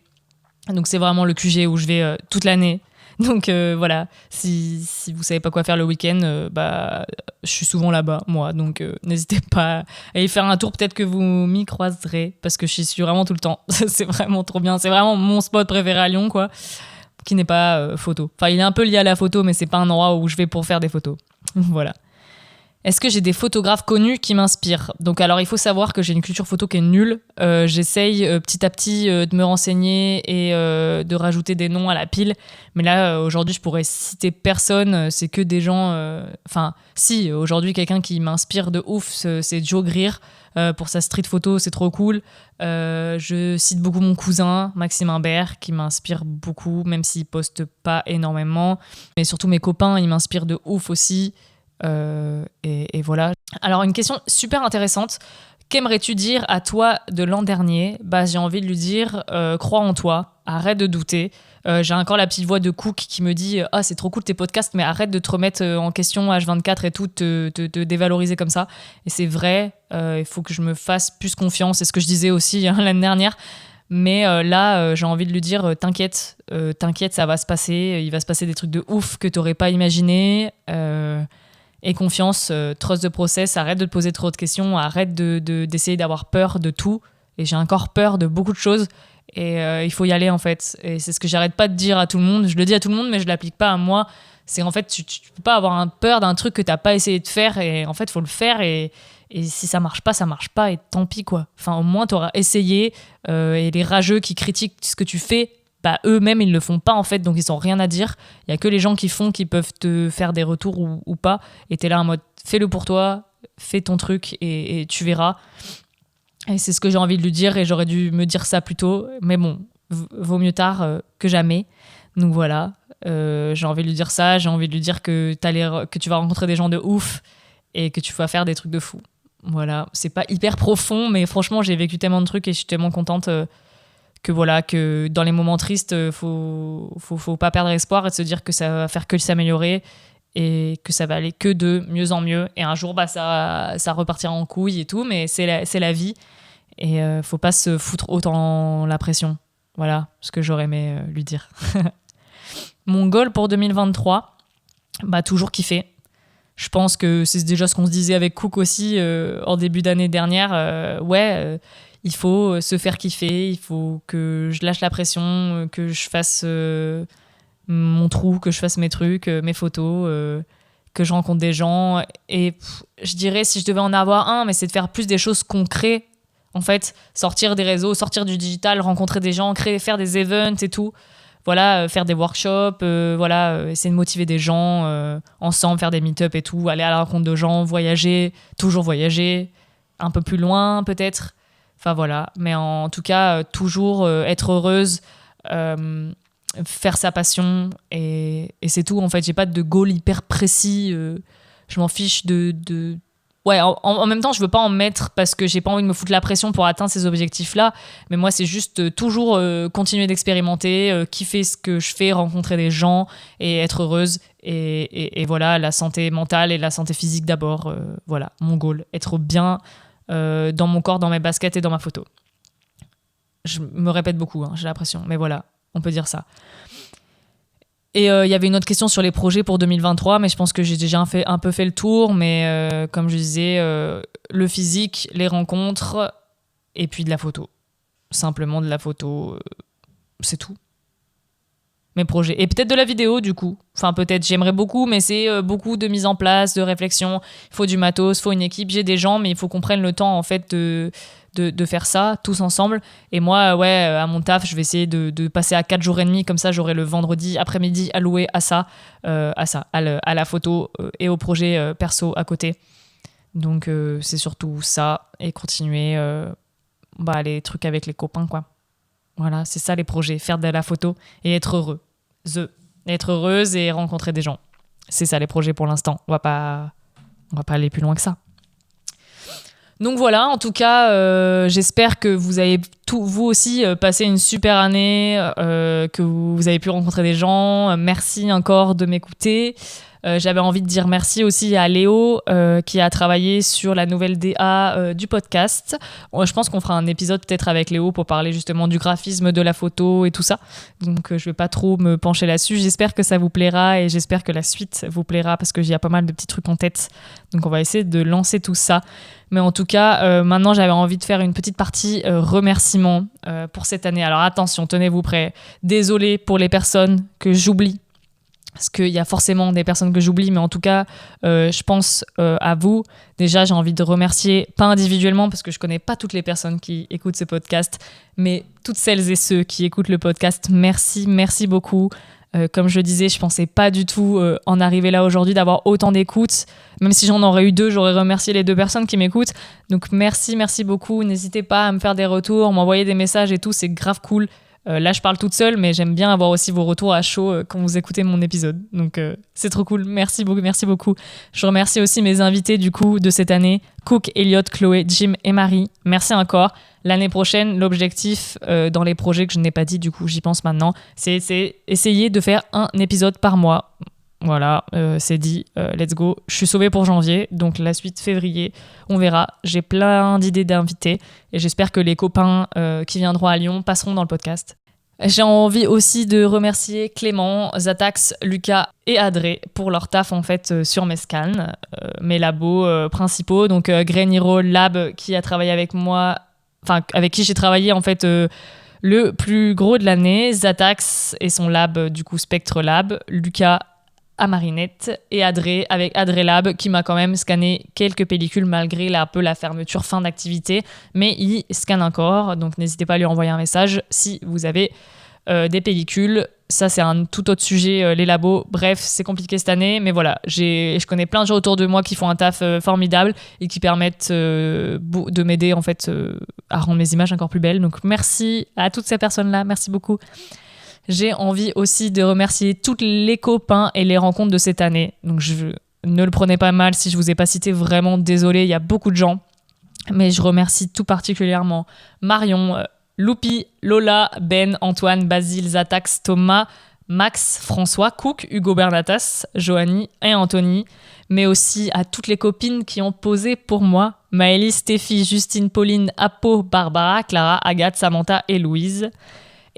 Donc c'est vraiment le QG où je vais toute l'année. Donc voilà, si vous savez pas quoi faire le week-end, je suis souvent là-bas, moi. Donc n'hésitez pas à y faire un tour, peut-être que vous m'y croiserez parce que j'y suis vraiment tout le temps. C'est vraiment trop bien, c'est vraiment mon spot préféré à Lyon, quoi, qui n'est pas photo. Enfin, il est un peu lié à la photo, mais c'est pas un endroit où je vais pour faire des photos. Voilà. Est-ce que j'ai des photographes connus qui m'inspirent ? Donc alors il faut savoir que j'ai une culture photo qui est nulle. J'essaye petit à petit de me renseigner et de rajouter des noms à la pile. Mais là aujourd'hui je pourrais citer personne. C'est que des gens... si, aujourd'hui quelqu'un qui m'inspire de ouf, c'est Joe Greer. Pour sa street photo, c'est trop cool. Je cite beaucoup mon cousin, Maxime Imbert, qui m'inspire beaucoup, même s'il poste pas énormément. Mais surtout mes copains, ils m'inspirent de ouf aussi. Et voilà. Alors une question super intéressante. Qu'aimerais-tu dire à toi de l'an dernier ? J'ai envie de lui dire crois en toi, arrête de douter. J'ai encore la petite voix de Cook qui me dit c'est trop cool tes podcasts, mais arrête de te remettre en question H24 et tout, te dévaloriser comme ça. Et c'est vrai, il faut que je me fasse plus confiance. C'est ce que je disais aussi l'année dernière. Mais là, j'ai envie de lui dire t'inquiète, ça va se passer. Il va se passer des trucs de ouf que t'aurais pas imaginé. Et confiance, trust the process, arrête de te poser trop de questions, arrête d'essayer d'avoir peur de tout. Et j'ai encore peur de beaucoup de choses. Et il faut y aller, en fait. Et c'est ce que j'arrête pas de dire à tout le monde. Je le dis à tout le monde, mais je l'applique pas à moi. C'est en fait, tu peux pas avoir peur d'un truc que t'as pas essayé de faire. Et en fait, faut le faire. Et si ça marche pas. Et tant pis, quoi. Enfin, au moins, t'auras essayé. Et les rageux qui critiquent ce que tu fais, eux-mêmes, ils le font pas, en fait, donc ils ont rien à dire. Il y a que les gens qui font qui peuvent te faire des retours ou pas. Et t'es là en mode, fais-le pour toi, fais ton truc et tu verras. Et c'est ce que j'ai envie de lui dire et j'aurais dû me dire ça plus tôt. Mais bon, vaut mieux tard que jamais. Donc voilà, j'ai envie de lui dire ça. J'ai envie de lui dire que tu vas rencontrer des gens de ouf et que tu vas faire des trucs de fou. Voilà, c'est pas hyper profond, mais franchement, j'ai vécu tellement de trucs et je suis tellement contente... que dans les moments tristes, faut pas perdre espoir et de se dire que ça va faire que s'améliorer et que ça va aller que de mieux en mieux. Et un jour, ça repartira en couille et tout, mais c'est la vie. Et faut pas se foutre autant la pression. Voilà ce que j'aurais aimé lui dire. Mon goal pour 2023, toujours kiffer. Je pense que c'est déjà ce qu'on se disait avec Cook aussi en début d'année dernière. Il faut se faire kiffer, il faut que je lâche la pression, que je fasse mon trou, que je fasse mes trucs, mes photos, que je rencontre des gens. Et je dirais, si je devais en avoir un, mais c'est de faire plus des choses concrètes. En fait, sortir des réseaux, sortir du digital, rencontrer des gens, faire des events et tout. Voilà, faire des workshops, essayer de motiver des gens ensemble, faire des meet-up et tout, aller à la rencontre de gens, voyager, toujours voyager. un peu plus loin peut-être. Enfin voilà, mais en tout cas, toujours être heureuse, faire sa passion et c'est tout. En fait, j'ai pas de goal hyper précis. Je m'en fiche de... Ouais, en même temps, je veux pas en mettre parce que j'ai pas envie de me foutre la pression pour atteindre ces objectifs-là. Mais moi, c'est juste toujours continuer d'expérimenter, kiffer ce que je fais, rencontrer des gens et être heureuse. Et voilà, la santé mentale et la santé physique d'abord. Voilà, mon goal. Être bien dans mon corps, dans mes baskets et dans ma photo. Je me répète beaucoup, hein, j'ai l'impression. Mais voilà, on peut dire ça. Et il y avait une autre question sur les projets pour 2023, mais je pense que j'ai déjà un peu fait le tour. Mais comme je disais, le physique, les rencontres et puis de la photo. Simplement de la photo, c'est tout. Mes projets. Et peut-être de la vidéo, du coup. Enfin, peut-être, j'aimerais beaucoup, mais c'est beaucoup de mise en place, de réflexion. Il faut du matos, il faut une équipe. J'ai des gens, mais il faut qu'on prenne le temps, en fait, de faire ça, tous ensemble. Et moi, ouais, à mon taf, je vais essayer de passer à 4 jours et demi. Comme ça, j'aurai le vendredi après-midi alloué à ça, à la photo et au projet perso à côté. Donc, c'est surtout ça. Et continuer les trucs avec les copains, quoi. Voilà, c'est ça les projets, faire de la photo et être heureux. Être heureuse et rencontrer des gens. C'est ça les projets pour l'instant. On va pas aller plus loin que ça. Donc voilà, en tout cas, j'espère que vous avez vous aussi passé une super année, que vous avez pu rencontrer des gens. Merci encore de m'écouter. J'avais envie de dire merci aussi à Léo qui a travaillé sur la nouvelle DA du podcast. Je pense qu'on fera un épisode peut-être avec Léo pour parler justement du graphisme, de la photo et tout ça. Donc je vais pas trop me pencher là-dessus. J'espère que ça vous plaira et j'espère que la suite vous plaira parce que j'ai pas mal de petits trucs en tête. Donc on va essayer de lancer tout ça. Mais en tout cas, maintenant j'avais envie de faire une petite partie remerciements pour cette année. Alors attention, tenez-vous prêts. Désolée pour les personnes que j'oublie. Parce qu'il y a forcément des personnes que j'oublie, mais en tout cas, je pense à vous. Déjà, j'ai envie de remercier, pas individuellement, parce que je connais pas toutes les personnes qui écoutent ce podcast, mais toutes celles et ceux qui écoutent le podcast, merci beaucoup. Comme je le disais, je pensais pas du tout en arriver là aujourd'hui, d'avoir autant d'écoutes. Même si j'en aurais eu 2, j'aurais remercié les 2 personnes qui m'écoutent. Donc merci beaucoup. N'hésitez pas à me faire des retours, m'envoyer des messages et tout, c'est grave cool. Là, je parle toute seule, mais j'aime bien avoir aussi vos retours à chaud quand vous écoutez mon épisode. Donc, c'est trop cool. Merci beaucoup. Je remercie aussi mes invités, du coup, de cette année. Cook, Elliot, Chloé, Jim et Marie. Merci encore. L'année prochaine, l'objectif dans les projets que je n'ai pas dit, du coup, j'y pense maintenant, c'est essayer de faire un épisode par mois. Voilà, c'est dit, let's go. Je suis sauvée pour janvier, donc la suite février, on verra. J'ai plein d'idées d'invités et j'espère que les copains qui viendront à Lyon passeront dans le podcast. J'ai envie aussi de remercier Clément, Zatax, Lucas et Adré pour leur taf en fait sur mes scans, mes labos principaux. Donc Greenhero Lab qui a travaillé avec moi, enfin avec qui j'ai travaillé en fait le plus gros de l'année, Zatax et son lab du coup Spectre Lab, Lucas à Marinette et Adré avec Adré Lab qui m'a quand même scanné quelques pellicules malgré un peu la fermeture fin d'activité, mais il scanne encore, donc n'hésitez pas à lui envoyer un message si vous avez des pellicules. Ça c'est un tout autre sujet, les labos, bref c'est compliqué cette année, mais voilà, je connais plein de gens autour de moi qui font un taf formidable et qui permettent de m'aider en fait à rendre mes images encore plus belles, donc merci à toutes ces personnes là, merci beaucoup. J'ai envie aussi de remercier tous les copains et les rencontres de cette année. Donc, ne le prenez pas mal si je ne vous ai pas cité, vraiment désolé, il y a beaucoup de gens. Mais je remercie tout particulièrement Marion, Loupi, Lola, Ben, Antoine, Basile, Zatax, Thomas, Max, François, Cook, Hugo Bernatas, Joanie et Anthony. Mais aussi à toutes les copines qui ont posé pour moi. Maëlys, Stéphie, Justine, Pauline, Apo, Barbara, Clara, Agathe, Samantha et Louise.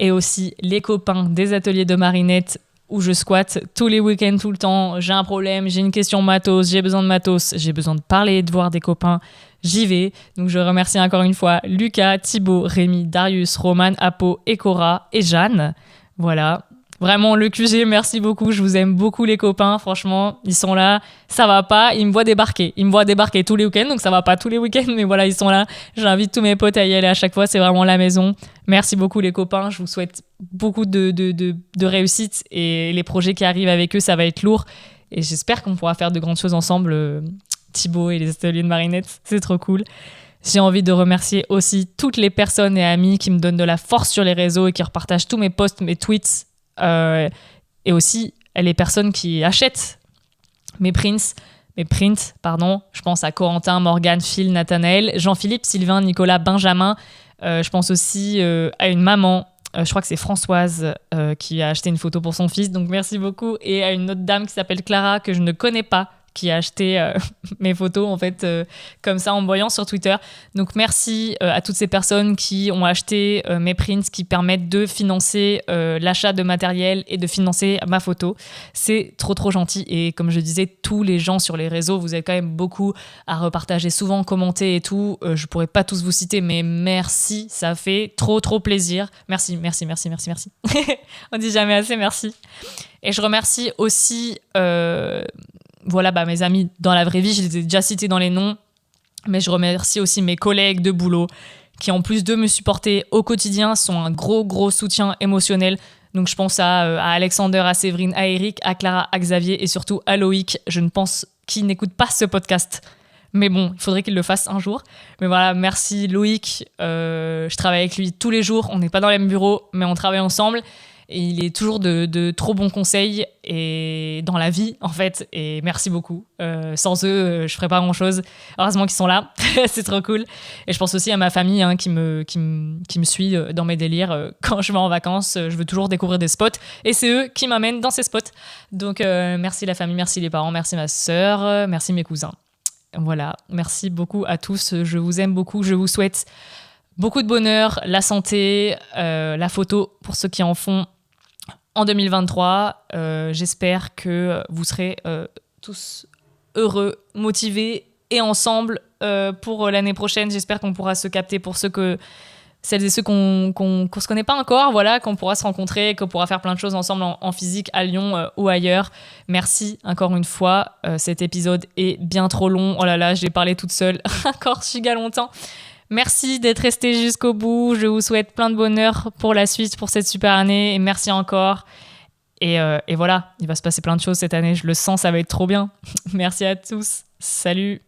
Et aussi les copains des ateliers de Marinette où je squatte tous les week-ends, tout le temps. J'ai un problème, j'ai une question matos, j'ai besoin de matos, j'ai besoin de parler, de voir des copains. J'y vais. Donc je remercie encore une fois Lucas, Thibaut, Rémi, Darius, Roman, Apo, Cora et Jeanne. Voilà. Vraiment, le QG, merci beaucoup. Je vous aime beaucoup, les copains. Franchement, ils sont là. Ça va pas. Ils me voient débarquer. Ils me voient débarquer tous les week-ends. Donc, ça va pas tous les week-ends. Mais voilà, ils sont là. J'invite tous mes potes à y aller à chaque fois. C'est vraiment la maison. Merci beaucoup, les copains. Je vous souhaite beaucoup de réussite. Et les projets qui arrivent avec eux, ça va être lourd. Et j'espère qu'on pourra faire de grandes choses ensemble. Thibaut et les ateliers de Marinette. C'est trop cool. J'ai envie de remercier aussi toutes les personnes et amis qui me donnent de la force sur les réseaux et qui repartagent tous mes posts, mes tweets, et aussi les personnes qui achètent mes prints. Je pense à Corentin, Morgane, Phil, Nathanaël, Jean-Philippe, Sylvain, Nicolas, Benjamin. Je pense aussi à une maman, je crois que c'est Françoise, qui a acheté une photo pour son fils, donc merci beaucoup. Et à une autre dame qui s'appelle Clara, que je ne connais pas, qui a acheté mes photos en fait comme ça en me voyant sur Twitter. Donc merci à toutes ces personnes qui ont acheté mes prints qui permettent de financer l'achat de matériel et de financer ma photo. C'est trop gentil et comme je disais, tous les gens sur les réseaux, vous êtes quand même beaucoup à repartager, souvent commenter et tout. Je pourrais pas tous vous citer, mais merci, ça fait trop plaisir. Merci. On dit jamais assez merci. Et je remercie aussi mes amis dans la vraie vie, je les ai déjà cités dans les noms, mais je remercie aussi mes collègues de boulot qui, en plus de me supporter au quotidien, sont un gros soutien émotionnel. Donc je pense à Alexander, à Séverine, à Eric, à Clara, à Xavier et surtout à Loïc, je ne pense qu'il n'écoute pas ce podcast. Mais bon, il faudrait qu'il le fasse un jour. Mais voilà, merci Loïc, je travaille avec lui tous les jours, on n'est pas dans le même bureau, mais on travaille ensemble. Et il est toujours de trop bons conseils et dans la vie, en fait. Et merci beaucoup. Sans eux, je ferais pas grand-chose. Heureusement qu'ils sont là. C'est trop cool. Et je pense aussi à ma famille qui me suit dans mes délires. Quand je vais en vacances, je veux toujours découvrir des spots. Et c'est eux qui m'amènent dans ces spots. Donc, merci la famille, merci les parents, merci ma sœur, merci mes cousins. Voilà. Merci beaucoup à tous. Je vous aime beaucoup. Je vous souhaite beaucoup de bonheur, la santé, la photo pour ceux qui en font. En 2023, j'espère que vous serez tous heureux, motivés et ensemble pour l'année prochaine. J'espère qu'on pourra se capter pour celles et ceux qu'on se connaît pas encore, voilà, qu'on pourra se rencontrer, qu'on pourra faire plein de choses ensemble en physique à Lyon ou ailleurs. Merci encore une fois. Cet épisode est bien trop long. Oh là là, j'ai parlé toute seule encore giga longtemps. Merci d'être resté jusqu'au bout. Je vous souhaite plein de bonheur pour la suite, pour cette super année. Et merci encore. Et voilà, il va se passer plein de choses cette année. Je le sens, ça va être trop bien. Merci à tous. Salut.